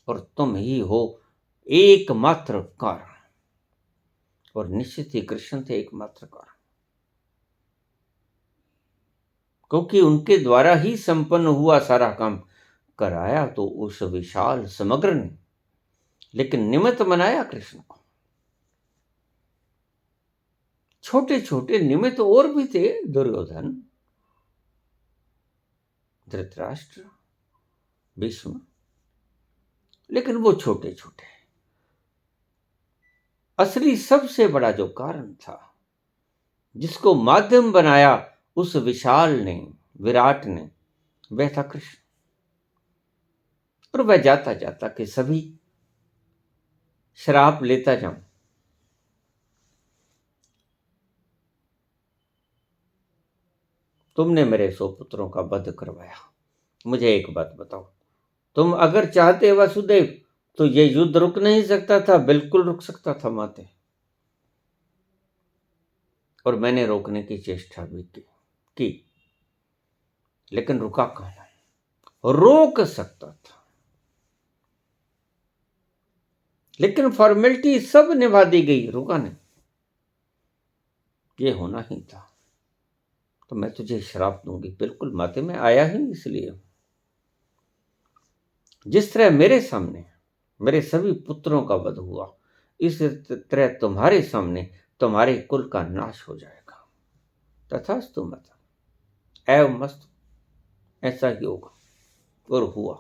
और तुम ही हो एकमात्र कारण। और निश्चित ही कृष्ण थे एकमात्र कारण, क्योंकि उनके द्वारा ही संपन्न हुआ सारा काम। कराया तो उस विशाल समग्र ने, लेकिन निमित्त बनाया कृष्ण को। छोटे छोटे निमित्त और भी थे, दुर्योधन, धृतराष्ट्र, भीष्म, लेकिन वो छोटे छोटे। असली सबसे बड़ा जो कारण था, जिसको माध्यम बनाया उस विशाल ने, विराट ने, वह था कृष्ण। और वह जाता जाता कि सभी श्राप लेता जाऊं, तुमने मेरे 100 पुत्रों का वध करवाया। मुझे एक बात बताओ, तुम अगर चाहते वासुदेव तो ये युद्ध रुक नहीं सकता था? बिल्कुल रुक सकता था माते, और मैंने रोकने की चेष्टा भी की, लेकिन रुका कहां? रोक सकता था, लेकिन फॉर्मेलिटी सब निभा दी गई, रुका नहीं। ये होना ही था, तो मैं तुझे श्राप दूंगी। बिल्कुल माते, मैं आया ही इसलिए। जिस तरह मेरे सामने मेरे सभी पुत्रों का वध हुआ, इस तरह तुम्हारे सामने तुम्हारे कुल का नाश हो जाएगा। तथास्तु मत एव मस्त, ऐसा ही होगा। और हुआ।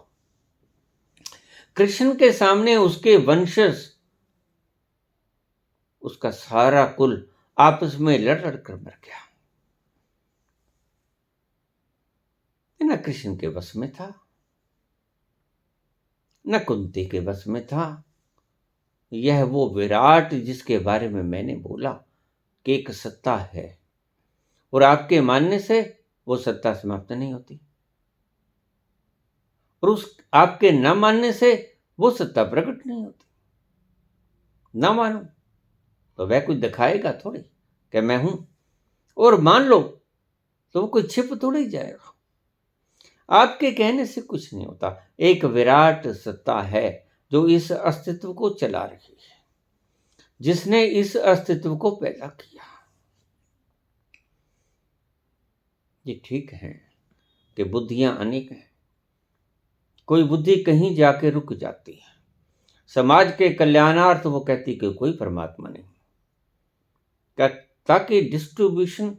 कृष्ण के सामने उसके वंशज, उसका सारा कुल आपस में लड़ लड़ कर मर गया। न कृष्ण के बस में था, न कुंती के बस में था। यह वो विराट जिसके बारे में मैंने बोला कि एक सत्ता है, और आपके मानने से वो सत्ता समाप्त नहीं होती, और उस आपके न मानने से वो सत्ता प्रकट नहीं होती। ना मानो तो वह कुछ दिखाएगा थोड़ी कि मैं हूं, और मान लो तो वो कोई छिप थोड़ी जाएगा। आपके कहने से कुछ नहीं होता। एक विराट सत्ता है जो इस अस्तित्व को चला रही है, जिसने इस अस्तित्व को पैदा किया। ये ठीक है कि बुद्धियां अनेक हैं, कोई बुद्धि कहीं जाके रुक जाती है। समाज के कल्याणार्थ वो कहती कि कोई परमात्मा नहीं, ताकि डिस्ट्रीब्यूशन,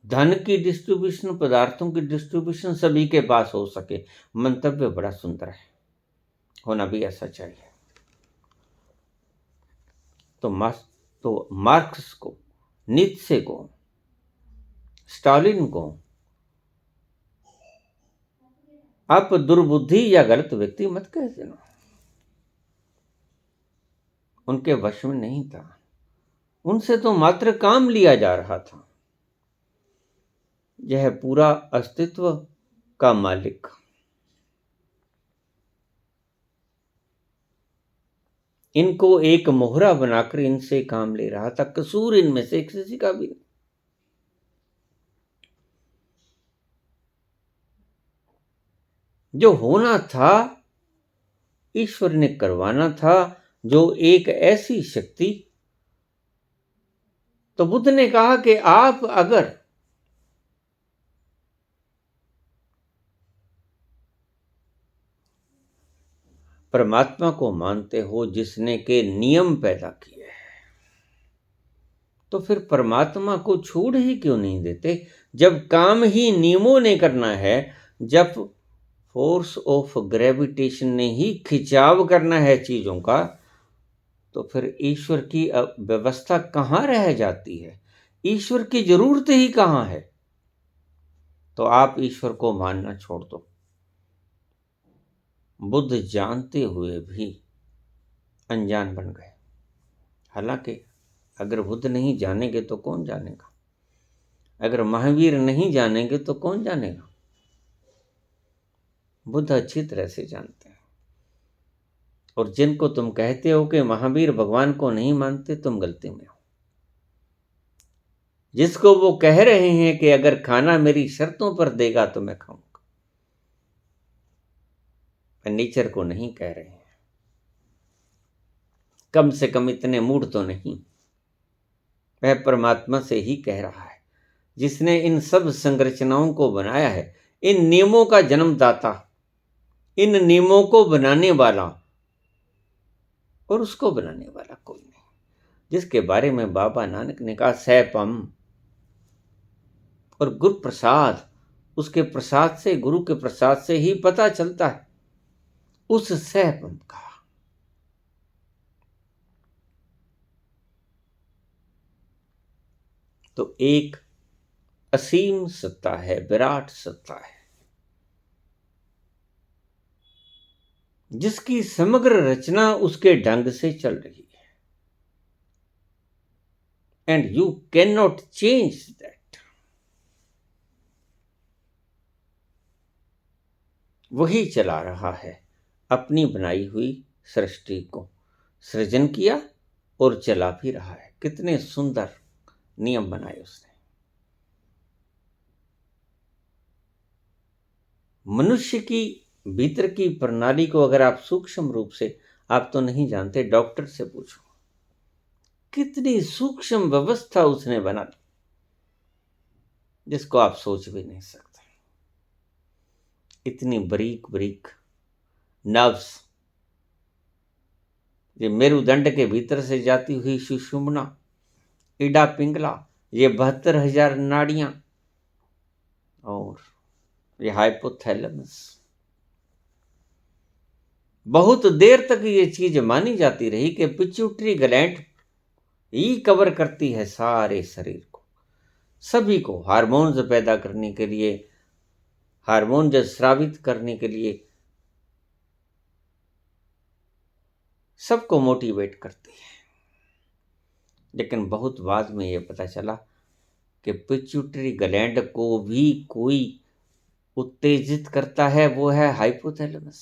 धन की डिस्ट्रीब्यूशन, पदार्थों की डिस्ट्रीब्यूशन सभी के पास हो सके। मंतव्य बड़ा सुंदर है, होना भी ऐसा चाहिए। तो मार्क्स को, नीत्शे को, स्टालिन को आप दुर्बुद्धि या गलत व्यक्ति मत कह देना। उनके वश में नहीं था, उनसे तो मात्र काम लिया जा रहा था। यह पूरा अस्तित्व का मालिक इनको एक मोहरा बनाकर इनसे काम ले रहा था। कसूर इनमें से किसी का भी नहीं। जो होना था ईश्वर ने करवाना था, जो एक ऐसी शक्ति। तो बुद्ध ने कहा कि आप अगर परमात्मा को मानते हो जिसने के नियम पैदा किए हैं, तो फिर परमात्मा को छोड़ ही क्यों नहीं देते? जब काम ही नियमों ने करना है, जब फोर्स ऑफ ग्रेविटेशन ने ही खिंचाव करना है चीजों का, तो फिर ईश्वर की व्यवस्था कहाँ रह जाती है? ईश्वर की जरूरत ही कहाँ है? तो आप ईश्वर को मानना छोड़ दो। बुद्ध जानते हुए भी अनजान बन गए। हालांकि अगर बुद्ध नहीं जानेंगे तो कौन जानेगा? अगर महावीर नहीं जानेंगे तो कौन जानेगा? बुद्ध अच्छी तरह से जानते हैं। और जिनको तुम कहते हो कि महावीर भगवान को नहीं मानते, तुम गलती में हो। जिसको वो कह रहे हैं कि अगर खाना मेरी शर्तों पर देगा तो मैं खाऊंगा, नेचर को नहीं कह रहे हैं। कम से कम इतने मूड तो नहीं। वह परमात्मा से ही कह रहा है, जिसने इन सब संरचनाओं को बनाया है, इन नियमों का जन्मदाता, इन नियमों को बनाने वाला और उसको बनाने वाला कोई नहीं। जिसके बारे में बाबा नानक ने कहा सैपम, और गुरु प्रसाद, उसके प्रसाद से, गुरु के प्रसाद से ही पता चलता है उस सैपम का। तो एक असीम सत्ता है, विराट सत्ता है, जिसकी समग्र रचना उसके ढंग से चल रही है, and you can not change that. वही चला रहा है अपनी बनाई हुई सृष्टि को, सृजन किया और चला भी रहा है। कितने सुंदर नियम बनाए उसने। मनुष्य की भीतर की प्रणाली को अगर आप सूक्ष्म रूप से, आप तो नहीं जानते, डॉक्टर से पूछो, कितनी सूक्ष्म व्यवस्था उसने बना दी जिसको आप सोच भी नहीं सकते। इतनी बारीक बारीक नर्व्स, ये मेरुदंड के भीतर से जाती हुई सुषुम्ना, इडा पिंगला, ये 72,000 नाड़ियां, और ये हाइपोथैलेमस। बहुत देर तक ये चीज मानी जाती रही कि पिट्यूटरी ग्लैंड ही कवर करती है सारे शरीर को, सभी को हार्मोन्स पैदा करने के लिए, हार्मोन स्रावित करने के लिए, सबको मोटिवेट करती है। लेकिन बहुत बाद में ये पता चला कि पिट्यूटरी ग्लैंड को भी कोई उत्तेजित करता है, वो है हाइपोथैलेमस।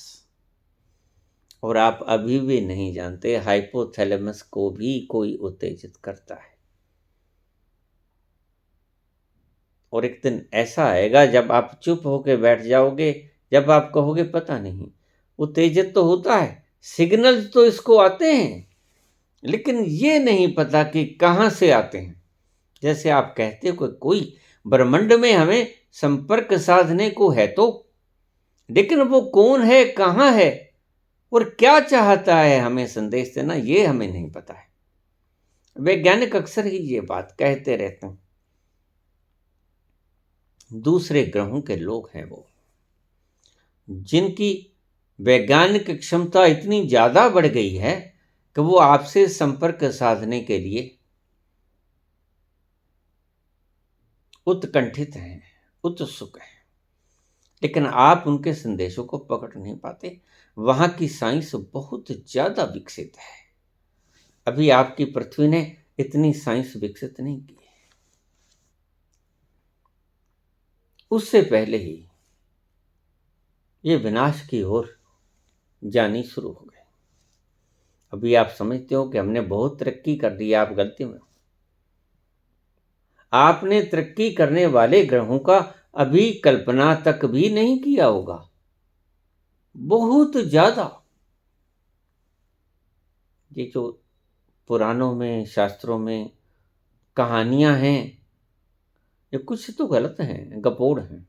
और आप अभी भी नहीं जानते हाइपोथैलेमस को भी कोई उत्तेजित करता है। और एक दिन ऐसा आएगा जब आप चुप होकर बैठ जाओगे, जब आप कहोगे पता नहीं, उत्तेजित तो होता है, सिग्नल्स तो इसको आते हैं, लेकिन ये नहीं पता कि कहाँ से आते हैं। जैसे आप कहते हो कि कोई ब्रह्मांड में हमें संपर्क साधने को है तो, लेकिन वो कौन है, कहाँ है और क्या चाहता है हमें संदेश देना, ये हमें नहीं पता है। वैज्ञानिक अक्सर ही ये बात कहते रहते हैं। दूसरे ग्रहों के लोग हैं वो, जिनकी वैज्ञानिक क्षमता इतनी ज्यादा बढ़ गई है कि वो आपसे संपर्क साधने के लिए उत्कंठित हैं, उत्सुक हैं, लेकिन आप उनके संदेशों को पकड़ नहीं पाते। वहां की साइंस बहुत ज्यादा विकसित है, अभी आपकी पृथ्वी ने इतनी साइंस विकसित नहीं की है। उससे पहले ही ये विनाश की ओर जानी शुरू हो गए। अभी आप समझते हो कि हमने बहुत तरक्की कर ली, आप गलती में। आपने तरक्की करने वाले ग्रहों का अभी कल्पना तक भी नहीं किया होगा, बहुत ज्यादा। ये जो पुराणों में, शास्त्रों में कहानियां हैं, ये कुछ तो गलत हैं, गपोड़ हैं,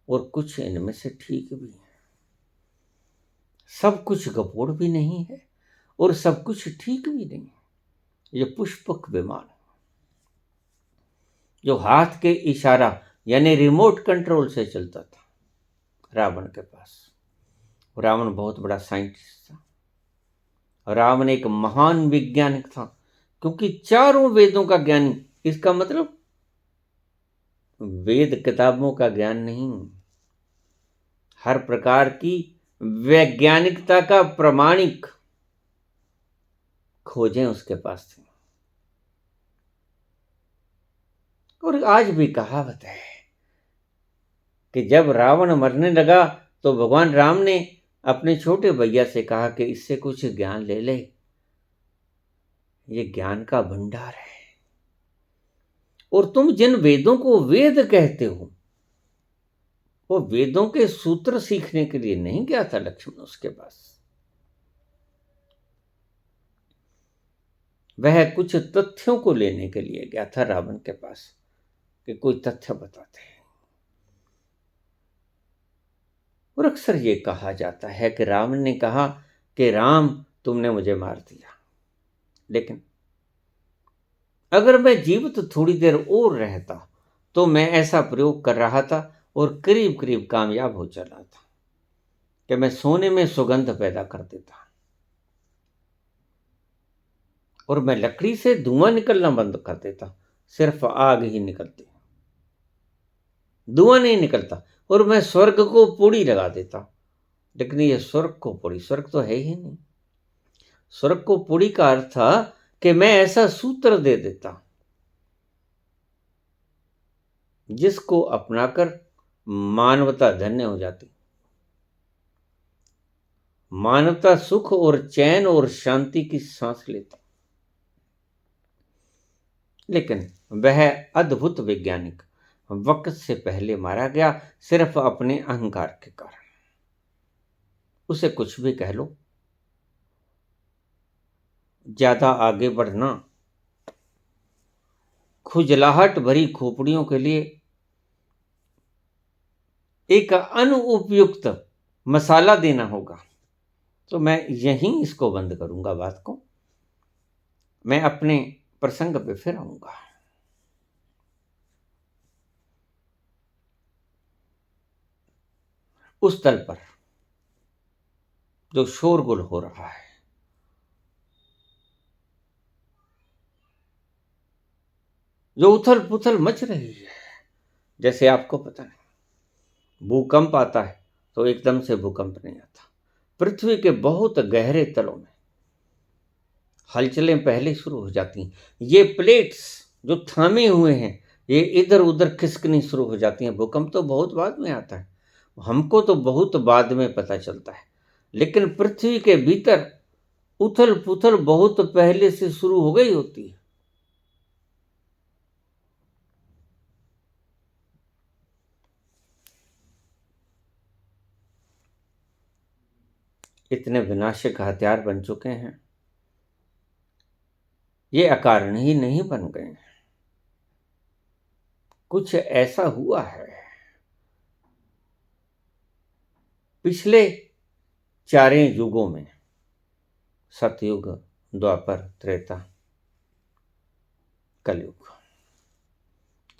और कुछ इनमें से ठीक भी है। सब कुछ गपोड़ भी नहीं है और सब कुछ ठीक भी नहीं है। ये पुष्पक विमान जो हाथ के इशारा यानी रिमोट कंट्रोल से चलता था रावण के पास, रावण बहुत बड़ा साइंटिस्ट था, रावण एक महान वैज्ञानिक था, क्योंकि चारों वेदों का ज्ञानी। इसका मतलब वेद किताबों का ज्ञान नहीं, हर प्रकार की वैज्ञानिकता का प्रमाणिक खोजें उसके पास थी। और आज भी कहावत है कि जब रावण मरने लगा तो भगवान राम ने अपने छोटे भैया से कहा कि इससे कुछ ज्ञान ले ले, ये ज्ञान का भंडार है। और तुम जिन वेदों को वेद कहते हो, वो वेदों के सूत्र सीखने के लिए नहीं गया था लक्ष्मण उसके पास, वह कुछ तथ्यों को लेने के लिए गया था रावण के पास कि कोई तथ्य बताते हैं। और अक्सर ये कहा जाता है कि रावण ने कहा कि राम तुमने मुझे मार दिया, लेकिन अगर मैं जीवित थोड़ी देर और रहता तो मैं ऐसा प्रयोग कर रहा था और करीब करीब कामयाब हो चला था कि मैं सोने में सुगंध पैदा कर देता और मैं लकड़ी से धुआं निकलना बंद कर देता, सिर्फ आग ही निकलती, धुआं नहीं निकलता। और मैं स्वर्ग को पूड़ी लगा देता, लेकिन ये स्वर्ग को पूड़ी, स्वर्ग तो है ही नहीं। स्वर्ग को पूड़ी का अर्थ था कि मैं ऐसा सूत्र दे देता जिसको अपनाकर मानवता धन्य हो जाती, मानवता सुख और चैन और शांति की सांस लेती। लेकिन वह अद्भुत वैज्ञानिक वक्त से पहले मारा गया, सिर्फ अपने अहंकार के कारण। उसे कुछ भी कह लो, ज्यादा आगे बढ़ना, खुजलाहट भरी खोपड़ियों के लिए एक अनुपयुक्त मसाला देना होगा। तो मैं यहीं इसको बंद करूंगा बात को, मैं अपने प्रसंग पे फिर आऊंगा। उस तल पर जो शोरगुल हो रहा है, जो उथल पुथल मच रही है, जैसे आपको पता नहीं भूकंप आता है तो एकदम से भूकंप नहीं आता। पृथ्वी के बहुत गहरे तलों में हलचलें पहले शुरू हो जाती हैं। ये प्लेट्स जो थामे हुए हैं, ये इधर उधर खिसकनी शुरू हो जाती हैं। भूकंप तो बहुत बाद में आता है, हमको तो बहुत बाद में पता चलता है, लेकिन पृथ्वी के भीतर उथल पुथल बहुत पहले से शुरू हो गई होती है। इतने विनाशक हथियार बन चुके हैं, ये अकारण ही नहीं बन गए। कुछ ऐसा हुआ है पिछले चारें युगों में, सतयुग, द्वापर, त्रेता, कलयुग,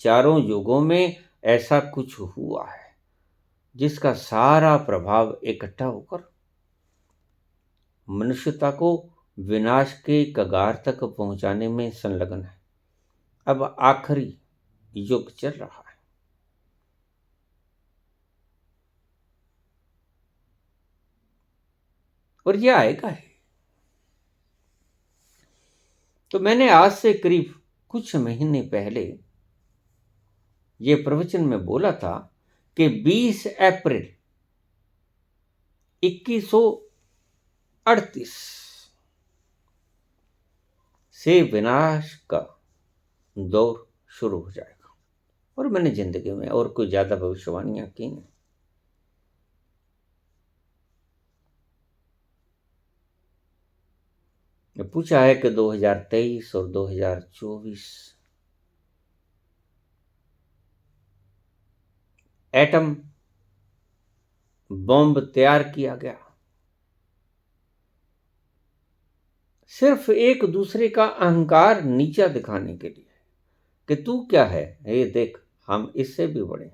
चारों युगों में ऐसा कुछ हुआ है जिसका सारा प्रभाव इकट्ठा होकर मनुष्यता को विनाश के कगार तक पहुंचाने में संलग्न है। अब आखिरी युग चल रहा है। और यह आएगा है। तो मैंने आज से करीब कुछ महीने पहले ये प्रवचन में बोला था कि 20 अप्रैल 2138 से विनाश का दौर शुरू हो जाएगा। और मैंने जिंदगी में और कोई ज्यादा भविष्यवाणियां की नहीं। पूछा है कि 2023 और 2024 एटम बॉम्ब तैयार किया गया सिर्फ एक दूसरे का अहंकार नीचा दिखाने के लिए कि तू क्या है, ये देख हम इससे भी बड़े।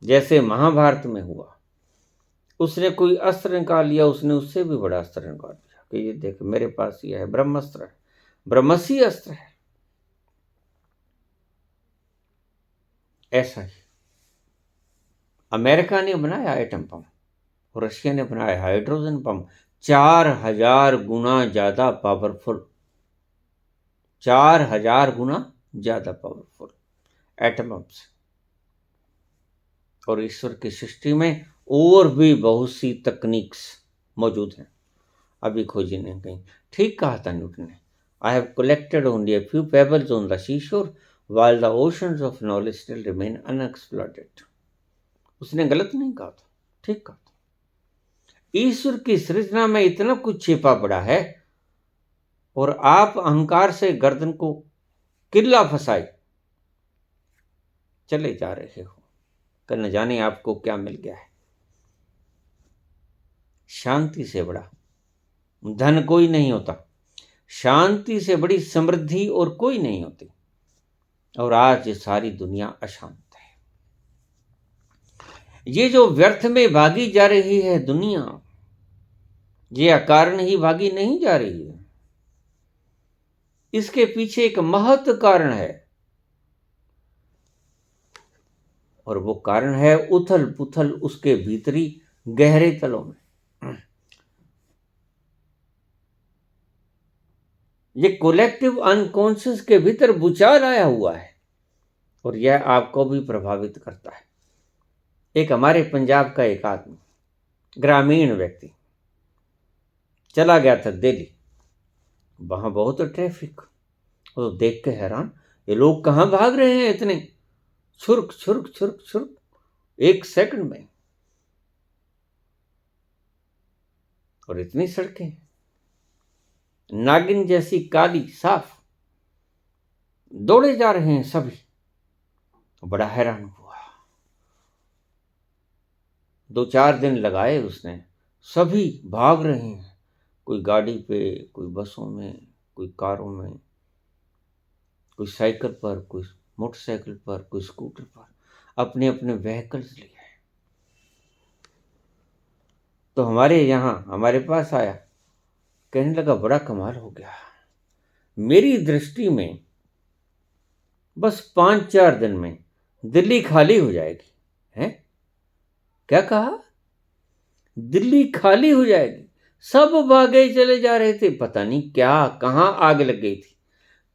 जैसे महाभारत में हुआ, उसने कोई अस्त्र निकाल लिया, उसने उससे भी बड़ा अस्त्र निकाल लिया कि ये देख मेरे पास ये है, ब्रह्मास्त्र है, ब्रह्मसी अस्त्र है। ऐसा ही अमेरिका ने बनाया एटम बम और रशिया ने बनाया हाइड्रोजन बम, 4000 गुना ज्यादा पावरफुल, 4000 गुना ज्यादा पावरफुल एटम बम से। और ईश्वर की सृष्टि में और भी बहुत सी तकनीक्स मौजूद हैं, अभी खोजी नहीं गई। ठीक कहा था न्यूटन ने, I have collected only a few pebbles on the seashore while the oceans of knowledge still remain unexplored। उसने गलत नहीं कहा था, ठीक कहा था। ईश्वर की सृजना में इतना कुछ छिपा पड़ा है और आप अहंकार से गर्दन को किल्ला फंसाए चले जा रहे हो कि न जाने आपको क्या मिल गया है। शांति से बड़ा धन कोई नहीं होता, शांति से बड़ी समृद्धि और कोई नहीं होती। और आज सारी दुनिया अशांत है। ये जो व्यर्थ में भागी जा रही है दुनिया, ये अकारण ही भागी नहीं जा रही है, इसके पीछे एक महत् कारण है। और वो कारण है उथल पुथल उसके भीतरी गहरे तलों में। ये कलेक्टिव अनकॉन्शियस के भीतर भूचाल आया हुआ है और यह आपको भी प्रभावित करता है। एक हमारे पंजाब का एक आदमी, ग्रामीण व्यक्ति, चला गया था दिल्ली, वहां बहुत ट्रैफिक, तो देख के हैरान, ये लोग कहां भाग रहे हैं इतने, छुर्क छुर्क छुर्क छुर्क एक सेकंड में, और इतनी सड़कें नागिन जैसी काली साफ, दौड़े जा रहे हैं सभी। बड़ा हैरान हुआ, 2-4 दिन लगाए उसने, सभी भाग रहे हैं, कोई गाड़ी पे, कोई बसों में, कोई कारों में, कोई साइकिल पर, कोई मोटरसाइकिल पर, कोई स्कूटर पर, अपने अपने व्हीकल्स लिए। तो हमारे पास आया, कहने लगा बड़ा कमाल हो गया, मेरी दृष्टि में बस 5-4 दिन में दिल्ली खाली हो जाएगी। हैं? क्या कहा? दिल्ली खाली हो जाएगी। सब भागे चले जा रहे थे, पता नहीं क्या, कहां आग लग गई थी,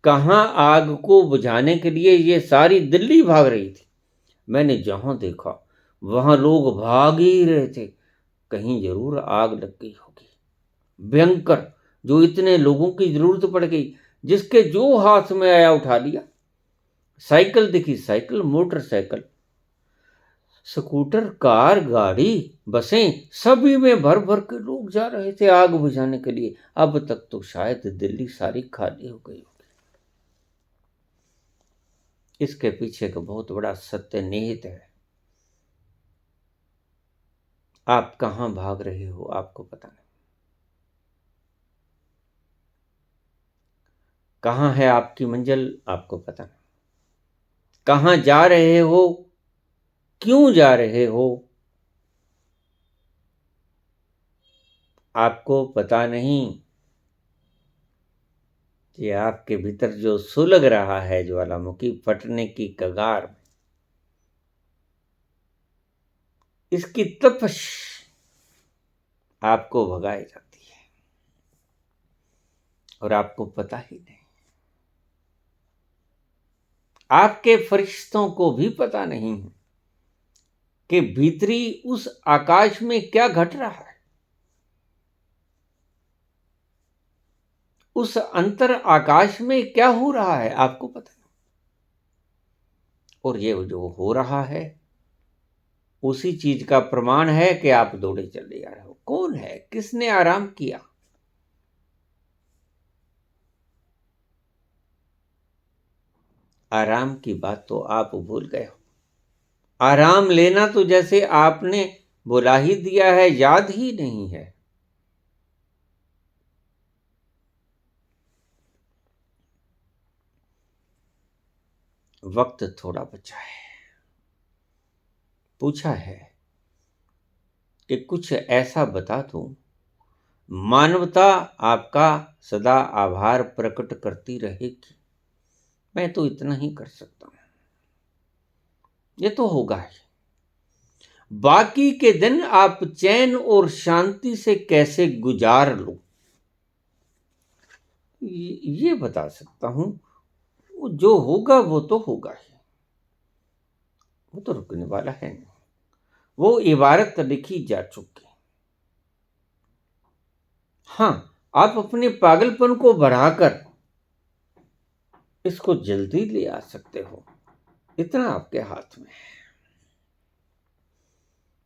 कहां आग को बुझाने के लिए ये सारी दिल्ली भाग रही थी। मैंने जहां देखा वहां लोग भाग ही रहे थे, कहीं जरूर आग लग गई होगी भयंकर, जो इतने लोगों की जरूरत पड़ गई, जिसके जो हाथ में आया उठा लिया। साइकिल दिखी साइकिल, मोटरसाइकिल, स्कूटर, कार, गाड़ी, बसें, सभी में भर भर के लोग जा रहे थे आग बुझाने के लिए। अब तक तो शायद दिल्ली सारी खाली हो गई होगी। इसके पीछे का बहुत बड़ा सत्य निहित है। आप कहां भाग रहे हो आपको पता नहीं, कहां है आपकी मंजिल आपको पता नहीं, कहां जा रहे हो, क्यों जा रहे हो आपको पता नहीं। कि आपके भीतर जो सुलग रहा है ज्वालामुखी फटने की कगार में, इसकी तपश आपको भगाई जाती है और आपको पता ही नहीं। आपके फरिश्तों को भी पता नहीं है कि भीतरी उस आकाश में क्या घट रहा है, उस अंतर आकाश में क्या हो रहा है आपको पता नहीं। और ये जो हो रहा है उसी चीज का प्रमाण है कि आप दौड़े चले जा रहे हो। कौन है, किसने आराम किया? आराम की बात तो आप भूल गए हो। आराम लेना तो जैसे आपने बुला ही दिया है, याद ही नहीं है। वक्त थोड़ा बचा है। पूछा है कि कुछ ऐसा बता दूं, मानवता आपका सदा आभार प्रकट करती रहेगी। मैं तो इतना ही कर सकता हूं, ये तो होगा ही। बाकी के दिन आप चैन और शांति से कैसे गुजार लो, ये बता सकता हूं। जो होगा वो तो होगा ही, वो तो रुकने वाला है नहीं, वो इबारत लिखी जा चुकी। हां, आप अपने पागलपन को बढ़ाकर इसको जल्दी ले आ सकते हो, इतना आपके हाथ में है।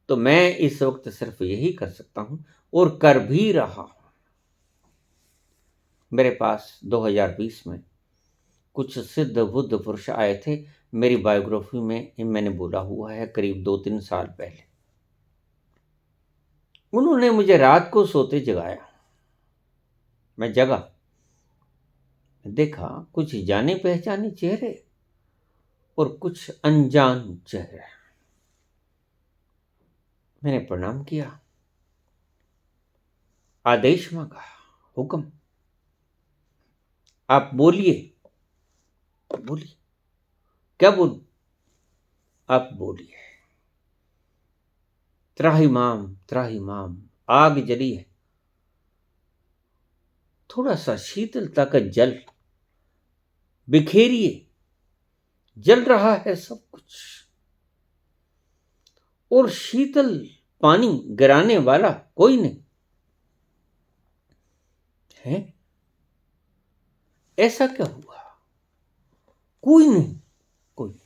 तो मैं इस वक्त सिर्फ यही कर सकता हूं और कर भी रहा हूं। मेरे पास 2020 में कुछ सिद्ध बुद्ध पुरुष आए थे, मेरी बायोग्राफी में मैंने बोला हुआ है करीब 2-3 साल पहले। उन्होंने मुझे रात को सोते जगाया, मैं जगा, देखा कुछ जाने पहचाने चेहरे और कुछ अनजान चेहरे। मैंने प्रणाम किया, आदेश मांगा, हुक्म, आप बोलिए। बोलिए, क्या बोलूं? आप बोलिए। त्राहिमाम त्राहिमाम, आग जली है, थोड़ा सा शीतलता का जल बिखेरिए, जल रहा है सब कुछ। और शीतल पानी गिराने वाला कोई नहीं है। ऐसा क्या हुआ? कोई नहीं, कोई नहीं।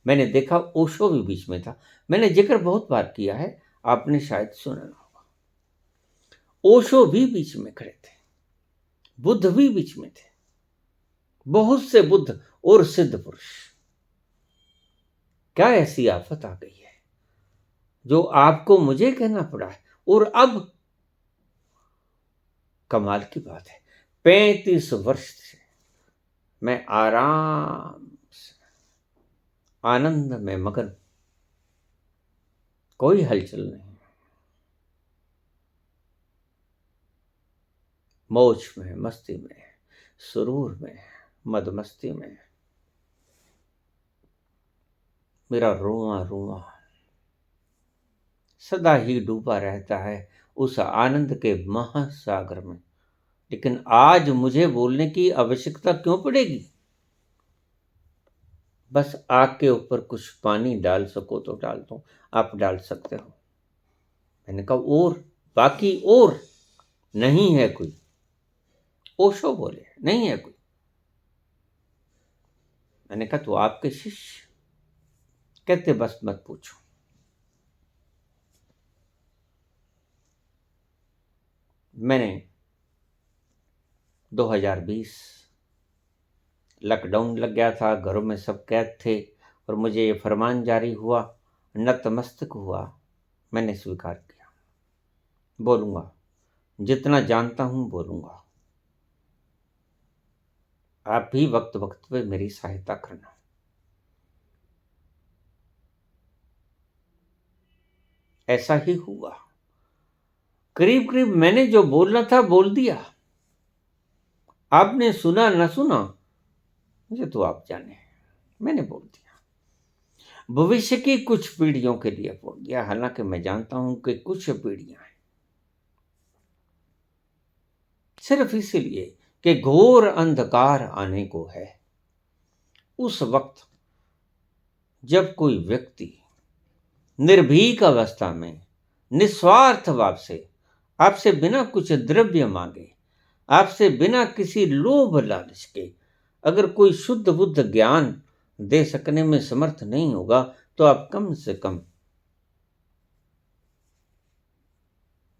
मैंने देखा ओशो भी बीच में था, मैंने जिक्र बहुत बार किया है, आपने शायद सुना ना होगा। ओशो भी बीच में खड़े थे, बुद्ध भी बीच में थे, बहुत से बुद्ध और सिद्ध पुरुष। क्या ऐसी आफत आ गई है जो आपको मुझे कहना पड़ा है। और अब कमाल की बात है, 35 वर्ष से मैं आराम से आनंद में मगन, कोई हलचल नहीं, मौज में, मस्ती में, सुरूर में, मदमस्ती में। मेरा रोआ रोआ सदा ही डूबा रहता है उस आनंद के महासागर में। लेकिन आज मुझे बोलने की आवश्यकता क्यों पड़ेगी? बस आग के ऊपर कुछ पानी डाल सको तो डाल दो, आप डाल सकते हो। मैंने कहा और बाकी और नहीं है कोई। ओशो बोले नहीं है कोई। मैंने कहा तो आपके शिष्य? कहते बस मत पूछो। मैंने 2020 लॉकडाउन लग गया था, घरों में सब कैद थे और मुझे ये फरमान जारी हुआ, नतमस्तक हुआ। मैंने स्वीकार किया, बोलूंगा, जितना जानता हूं बोलूंगा। आप भी वक्त वक्त पे मेरी सहायता करना। ऐसा ही हुआ। करीब करीब मैंने जो बोलना था बोल दिया। आपने सुना न सुना मुझे तो आप जाने, मैंने बोल दिया। भविष्य की कुछ पीढ़ियों के लिए बोल दिया, हालांकि मैं जानता हूं कि कुछ पीढ़ियां हैं, सिर्फ इसीलिए कि घोर अंधकार आने को है। उस वक्त जब कोई व्यक्ति निर्भीक अवस्था में निस्वार्थ भाव से आपसे बिना कुछ द्रव्य मांगे, आपसे बिना किसी लोभ लालच के अगर कोई शुद्ध बुद्ध ज्ञान दे सकने में समर्थ नहीं होगा, तो आप कम से कम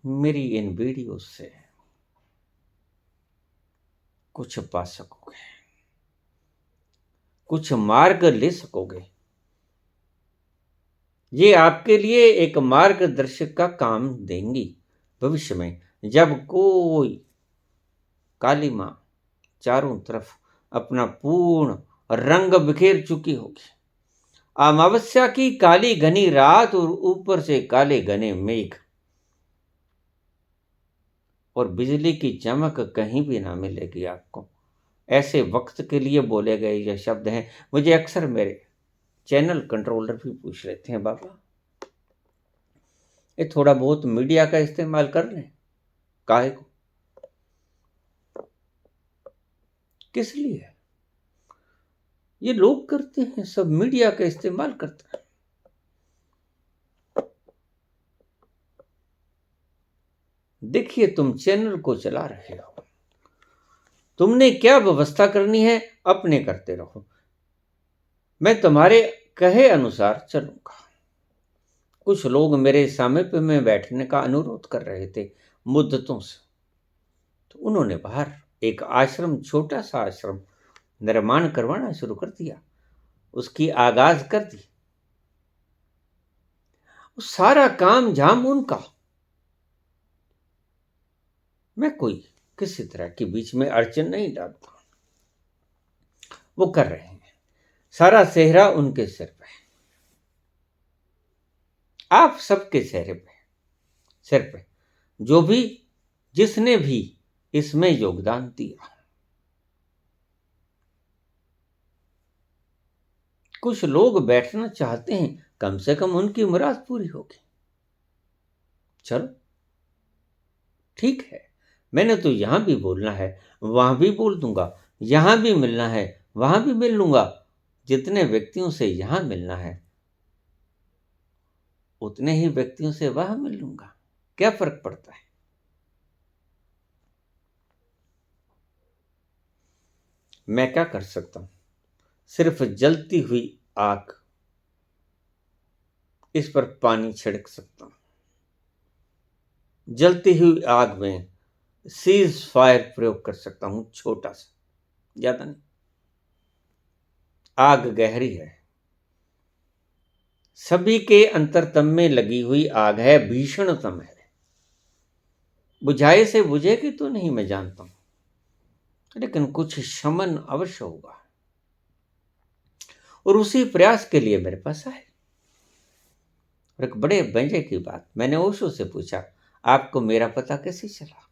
मेरी इन वीडियो से कुछ पा सकोगे, कुछ मार्ग ले सकोगे। ये आपके लिए एक मार्गदर्शक का काम देंगी। भविष्य में जब कोई काली मां चारों तरफ अपना पूर्ण रंग बिखेर चुकी होगी, अमावस्या की काली घनी रात और ऊपर से काले घने मेघ और बिजली की चमक कहीं भी ना मिलेगी आपको, ऐसे वक्त के लिए बोले गए ये शब्द हैं। मुझे अक्सर मेरे चैनल कंट्रोलर भी पूछ लेते हैं, बाबा ये थोड़ा बहुत मीडिया का इस्तेमाल कर लें, काहे को, किस लिए? ये लोग करते हैं, सब मीडिया का इस्तेमाल करते हैं। देखिए तुम चैनल को चला रहे हो, तुमने क्या व्यवस्था करनी है अपने करते रहो, मैं तुम्हारे कहे अनुसार चलूंगा। कुछ लोग मेरे सामीप्य में बैठने का अनुरोध कर रहे थे मुद्दतों से, तो उन्होंने बाहर एक आश्रम, छोटा सा आश्रम निर्माण करवाना शुरू कर दिया, उसकी आगाज कर दी। सारा काम झाम उनका, मैं कोई किसी तरह के बीच में अड़चन नहीं डालता। वो कर रहे हैं, सारा सेहरा उनके सिर पे, आप सबके सिर पे जो भी, जिसने भी इसमें योगदान दिया। कुछ लोग बैठना चाहते हैं, कम से कम उनकी मुराद पूरी होगी। चलो ठीक है, मैंने तो यहां भी बोलना है वहां भी बोल दूंगा, यहां भी मिलना है वहां भी मिल लूंगा। जितने व्यक्तियों से यहां मिलना है उतने ही व्यक्तियों से वहां मिल लूंगा, क्या फर्क पड़ता है? मैं क्या कर सकता हूं? सिर्फ जलती हुई आग, इस पर पानी छिड़क सकता हूं। जलती हुई आग में सीज फायर प्रयोग कर सकता हूं, छोटा सा, ज्यादा नहीं। आग गहरी है, सभी के अंतरतम में लगी हुई आग है, भीषणतम है। बुझाए से बुझेगी तो नहीं, मैं जानता हूं, लेकिन कुछ शमन अवश्य होगा, और उसी प्रयास के लिए मेरे पास आए। और एक बड़े मजे की बात, मैंने ओशो से पूछा, आपको मेरा पता कैसे चला?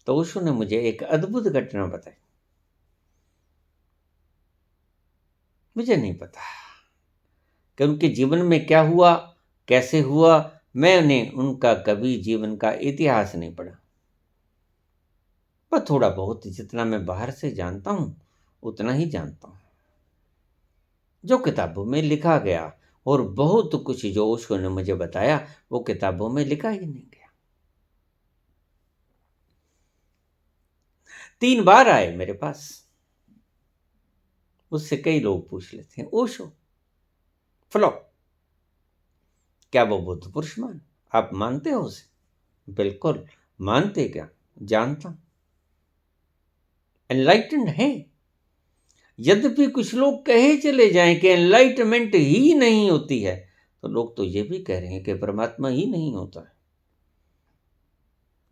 तो ओशो ने मुझे एक अद्भुत घटना बताई। मुझे नहीं पता कि उनके जीवन में क्या हुआ, कैसे हुआ। मैंने उनका कभी जीवन का इतिहास नहीं पढ़ा, पर थोड़ा बहुत जितना मैं बाहर से जानता हूं उतना ही जानता हूं, जो किताबों में लिखा गया। और बहुत कुछ जो ओशो ने मुझे बताया वो किताबों में लिखा ही नहीं गया। 3 बार आए मेरे पास, मुझसे कई लोग पूछ लेते हैं, ओशो फ्लो, क्या वो बुद्ध पुरुष आप मानते हो उसे? बिल्कुल। मानते क्या, जानता, एनलाइटेंड है। यद्यपि कुछ लोग कहे चले जाएं कि एनलाइटमेंट ही नहीं होती है, तो लोग तो ये भी कह रहे हैं कि परमात्मा ही नहीं होता है।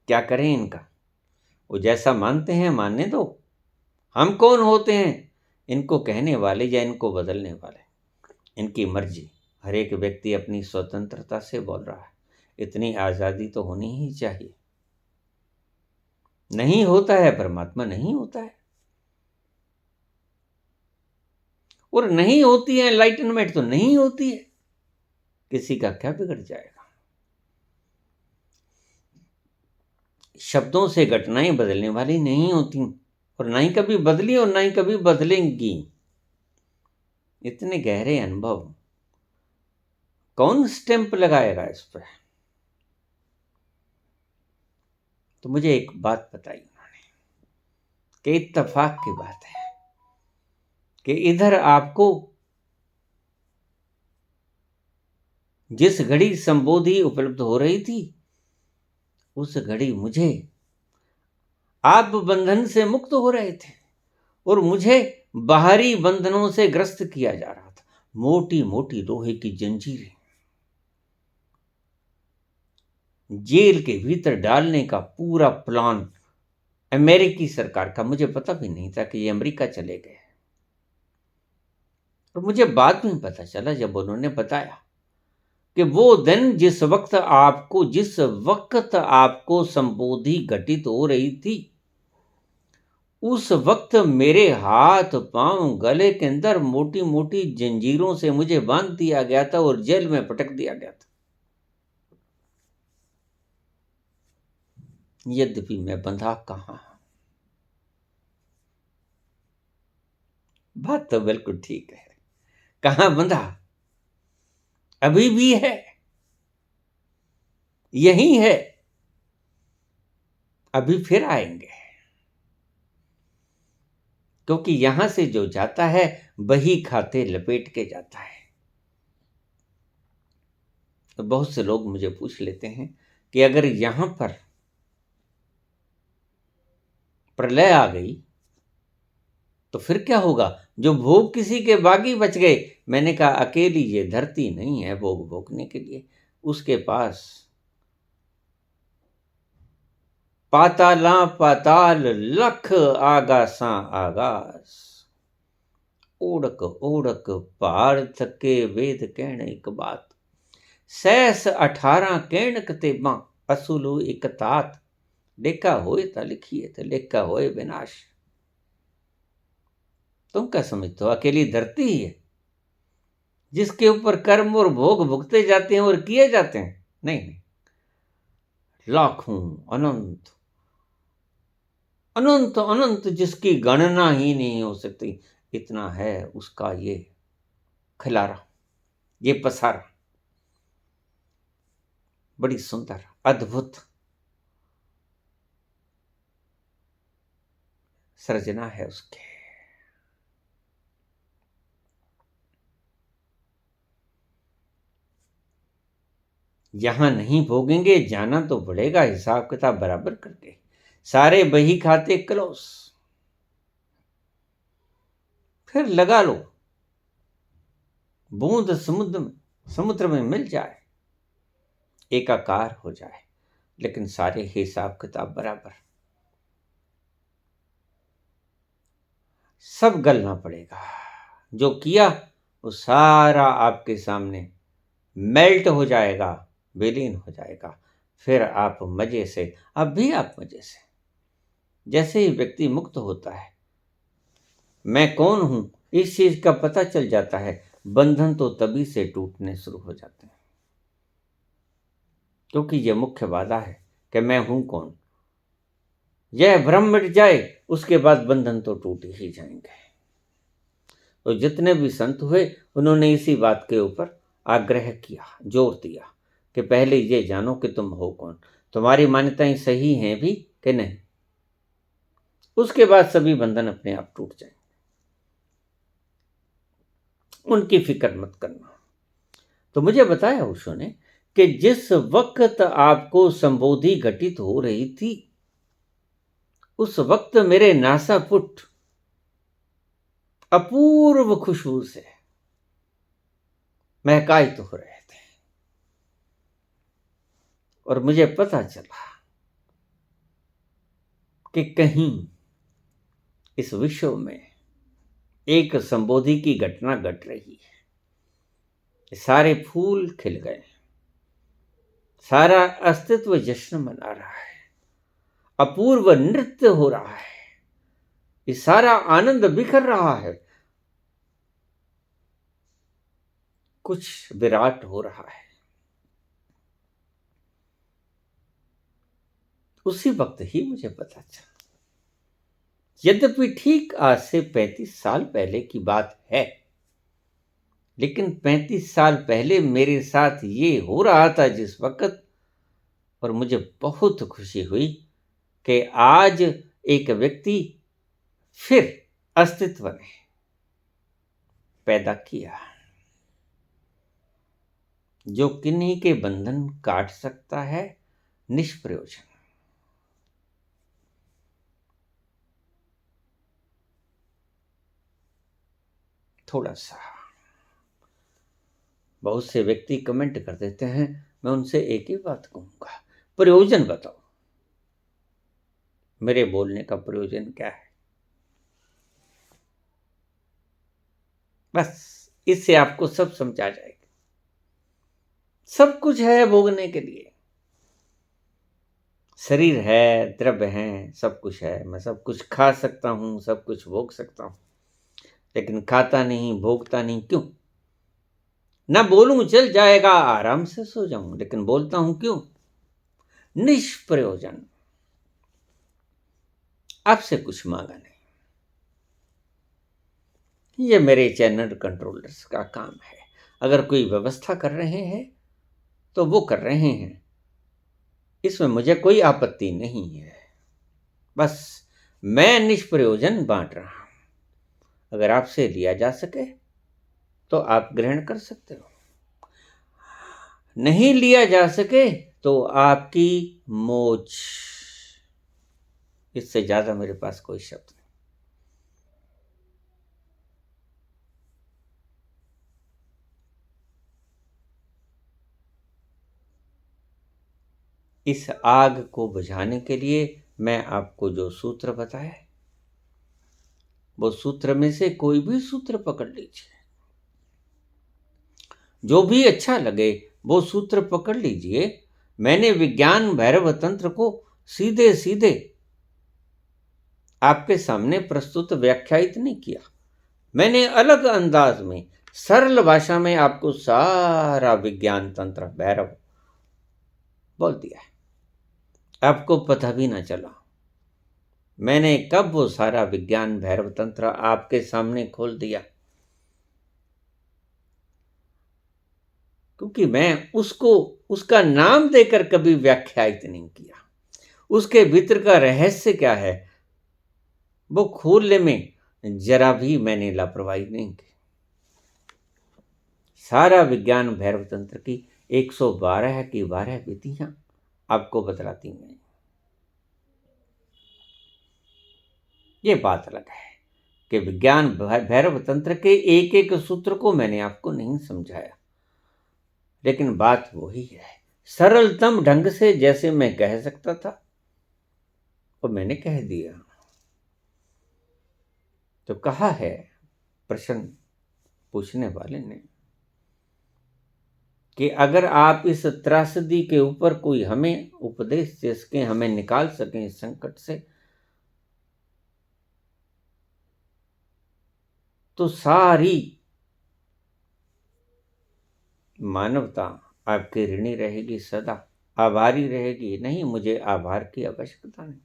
क्या करें इनका, वो जैसा मानते हैं मानने दो। हम कौन होते हैं इनको कहने वाले या इनको बदलने वाले? इनकी मर्जी। हर एक व्यक्ति अपनी स्वतंत्रता से बोल रहा है, इतनी आज़ादी तो होनी ही चाहिए। नहीं होता है, परमात्मा नहीं होता है, और नहीं होती है एनलाइटनमेंट तो नहीं होती है, किसी का क्या बिगड़ जाएगा? शब्दों से घटनाएं बदलने वाली नहीं होती, और ना ही कभी बदली और ना ही कभी बदलेंगी। इतने गहरे अनुभव, कौन स्टैंप लगाएगा इस पर? तो मुझे एक बात बताई उन्होंने कि इत्तेफाक की बात है कि इधर आपको जिस घड़ी संबोधि उपलब्ध हो रही थी, उस घड़ी मुझे आप बंधन से मुक्त हो रहे थे, और मुझे बाहरी बंधनों से ग्रस्त किया जा रहा था। मोटी मोटी लोहे की जंजीरें जेल के भीतर डालने का पूरा प्लान अमेरिकी सरकार का, मुझे पता भी नहीं था कि ये अमेरिका चले गए। और मुझे बाद में पता चला जब उन्होंने बताया कि वो दिन जिस वक्त आपको संबोधि घटित हो रही थी, उस वक्त मेरे हाथ पांव गले के अंदर मोटी मोटी जंजीरों से मुझे बांध दिया गया था और जेल में पटक दिया गया था। यद्यपि मैं बंधा कहां, बात तो बिल्कुल ठीक है, कहां बंधा, अभी भी है, यही है, अभी फिर आएंगे। क्योंकि यहां से जो जाता है वही खाते लपेट के जाता है। तो बहुत से लोग मुझे पूछ लेते हैं कि अगर यहां पर प्रलय आ गई तो फिर क्या होगा? जो भोग किसी के बागी बच गए। मैंने कहा अकेली ये धरती नहीं है भोग भोगने के लिए, उसके पास पाताला पाताल लख आगासा आगास, ओढ़क ओढ़क पार थके वेद कहण एक बात, सैस 18 कहण कतेबा असुलु एक तात, लेखा होए ता लिखिए ता लेखा होए विनाश। तुम क्या समझते हो अकेली धरती ही है जिसके ऊपर कर्म और भोग भुगते जाते हैं और किए जाते हैं? नहीं नहीं, लाखों अनंत अनंत अनंत जिसकी गणना ही नहीं हो सकती, इतना है उसका ये खिलारा, ये पसारा। बड़ी सुंदर अद्भुत सृजना है उसके। यहां नहीं भोगेंगे, जाना तो पड़ेगा हिसाब किताब बराबर करके, सारे बही खाते क्लोज, फिर लगा लो बूंद समुद्र में मिल जाए, एकाकार हो जाए, लेकिन सारे हिसाब किताब बराबर, सब गलना पड़ेगा। जो किया वो सारा आपके सामने मेल्ट हो जाएगा, विलीन हो जाएगा। फिर आप मजे से, अब भी आप मजे से, जैसे ही व्यक्ति मुक्त होता है, मैं कौन हूं इस चीज का पता चल जाता है, बंधन तो तभी से टूटने शुरू हो जाते हैं, क्योंकि यह मुख्य वादा है कि मैं हूं कौन। यह भ्रम मिट जाए, उसके बाद बंधन तो टूट ही जाएंगे। तो जितने भी संत हुए, उन्होंने इसी बात के ऊपर आग्रह किया, जोर दिया कि पहले ये जानो कि तुम हो कौन, तुम्हारी मान्यताएं सही हैं भी कि नहीं, उसके बाद सभी बंधन अपने आप टूट जाएंगे। उनकी फिक्र मत करना। तो मुझे बताया ओशो ने कि जिस वक्त आपको संबोधि घटित हो रही थी, उस वक्त मेरे नासापुट अपूर्व खुशबू से महकायित हो रहे थे, और मुझे पता चला कि कहीं इस विश्व में एक संबोधि की घटना घट रही है। सारे फूल खिल गए, सारा अस्तित्व जश्न मना रहा है, अपूर्व नृत्य हो रहा है, ये सारा आनंद बिखर रहा है, कुछ विराट हो रहा है। उसी वक्त ही मुझे पता चला, यद्यपि ठीक आज से 35 साल पहले की बात है, लेकिन 35 साल पहले मेरे साथ ये हो रहा था जिस वक्त, और मुझे बहुत खुशी हुई कि आज एक व्यक्ति फिर अस्तित्व ने पैदा किया, जो किन्हीं के बंधन काट सकता है निष्प्रयोजन। थोड़ा सा, बहुत से व्यक्ति कमेंट कर देते हैं, मैं उनसे एक ही बात कहूंगा, प्रयोजन बताओ, मेरे बोलने का प्रयोजन क्या है? बस इससे आपको सब समझा जाएगा। सब कुछ है भोगने के लिए, शरीर है, द्रव्य है, सब कुछ है। मैं सब कुछ खा सकता हूं, सब कुछ भोग सकता हूं, लेकिन खाता नहीं, भोगता नहीं। क्यों? ना बोलूं चल जाएगा, आराम से सो जाऊं, लेकिन बोलता हूं क्यों? निष्प्रयोजन, आपसे कुछ मांगा नहीं। ये मेरे चैनल कंट्रोलर्स का काम है। अगर कोई व्यवस्था कर रहे हैं तो वो कर रहे हैं, इसमें मुझे कोई आपत्ति नहीं है। बस मैं निष्प्रयोजन बांट रहा हूं। अगर आपसे लिया जा सके तो आप ग्रहण कर सकते हो, नहीं लिया जा सके तो आपकी मौज। इससे ज्यादा मेरे पास कोई शब्द नहीं। इस आग को बुझाने के लिए मैं आपको जो सूत्र बताए, वो सूत्र में से कोई भी सूत्र पकड़ लीजिए, जो भी अच्छा लगे वो सूत्र पकड़ लीजिए। मैंने विज्ञान भैरव तंत्र को सीधे सीधे आपके सामने प्रस्तुत व्याख्यायित नहीं किया, मैंने अलग अंदाज में सरल भाषा में आपको सारा विज्ञान तंत्र भैरव बोल दिया है। आपको पता भी ना चला मैंने कब वो सारा विज्ञान भैरव तंत्र आपके सामने खोल दिया, क्योंकि मैं उसको उसका नाम देकर कभी व्याख्यायित नहीं किया। उसके भीतर का रहस्य क्या है वो खोलने में जरा भी मैंने लापरवाही नहीं की। सारा विज्ञान भैरव तंत्र की 112 की 12 विधियां आपको बतलाती हैं। ये बात अलग है। कि विज्ञान भैरव तंत्र के एक एक सूत्र को मैंने आपको नहीं समझाया, लेकिन बात वही है, सरलतम ढंग से जैसे मैं कह सकता था वो मैंने कह दिया। तो कहा है प्रश्न पूछने वाले ने कि अगर आप इस त्रासदी के ऊपर कोई हमें उपदेश दे सकें, हमें निकाल सकें इस संकट से, तो सारी मानवता आपकी ऋणी रहेगी, सदा आभारी रहेगी। नहीं, मुझे आभार की आवश्यकता नहीं,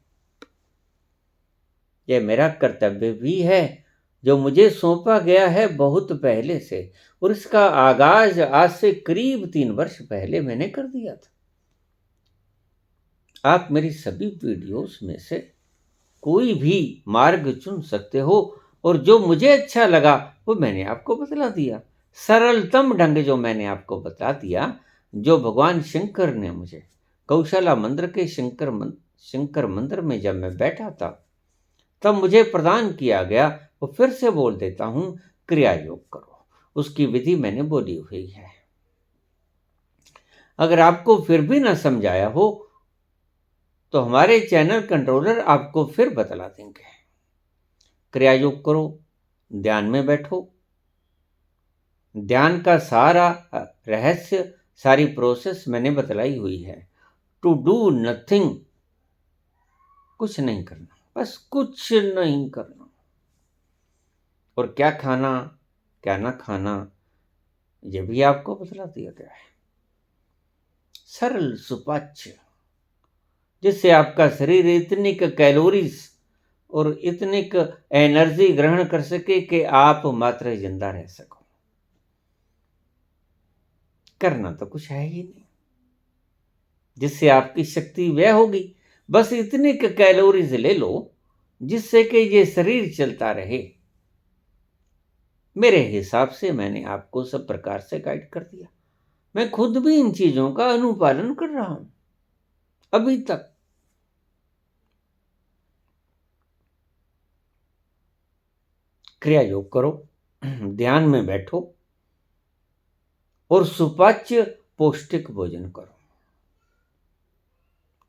यह मेरा कर्तव्य भी है जो मुझे सौंपा गया है बहुत पहले से, और इसका आगाज आज से करीब 3 वर्ष पहले मैंने कर दिया था। आप मेरी सभी वीडियोस में से कोई भी मार्ग चुन सकते हो, और जो मुझे अच्छा लगा वो मैंने आपको बतला दिया। सरलतम ढंग जो मैंने आपको बता दिया, जो भगवान शंकर ने मुझे गौशाला मंदिर के शंकर मंदिर में जब मैं बैठा था तब मुझे प्रदान किया गया, वो फिर से बोल देता हूं, क्रिया योग करो। उसकी विधि मैंने बोली हुई है। अगर आपको फिर भी ना समझाया हो तो हमारे चैनल कंट्रोलर आपको फिर बतला देंगे। क्रिया योग करो, ध्यान में बैठो। ध्यान का सारा रहस्य, सारी प्रोसेस मैंने बतलाई हुई है। टू डू नथिंग, कुछ नहीं करना, बस कुछ नहीं करना। और क्या खाना क्या ना खाना ये भी आपको बतला दिया गया है। सरल सुपाच्य, जिससे आपका शरीर इतनी कैलोरीज और इतनी एनर्जी ग्रहण कर सके कि आप मात्र जिंदा रह सको। करना तो कुछ है ही नहीं, जिससे आपकी शक्ति व्यय होगी। बस इतनी कैलोरीज ले लो जिससे कि ये शरीर चलता रहे। मेरे हिसाब से मैंने आपको सब प्रकार से गाइड कर दिया। मैं खुद भी इन चीजों का अनुपालन कर रहा हूं अभी तक। क्रिया योग करो, ध्यान में बैठो और सुपाच्य पौष्टिक भोजन करो।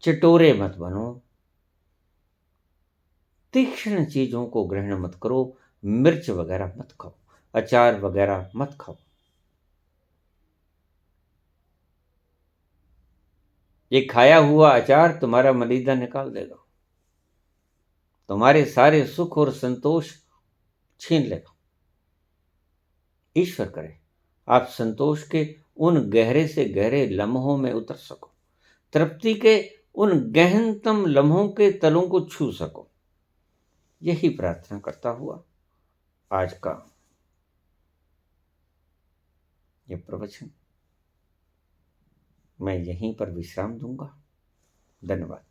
चटोरे मत बनो, तीक्ष्ण चीजों को ग्रहण मत करो, मिर्च वगैरह मत खाओ, अचार वगैरह मत खाओ। ये खाया हुआ अचार तुम्हारा मलीदा निकाल देगा, तुम्हारे सारे सुख और संतोष छीन लेगा। ईश्वर करे आप संतोष के उन गहरे से गहरे लम्हों में उतर सको, तृप्ति के उन गहनतम लम्हों के तलों को छू सको। यही प्रार्थना करता हुआ आज का ये प्रवचन मैं यहीं पर विश्राम दूंगा। धन्यवाद।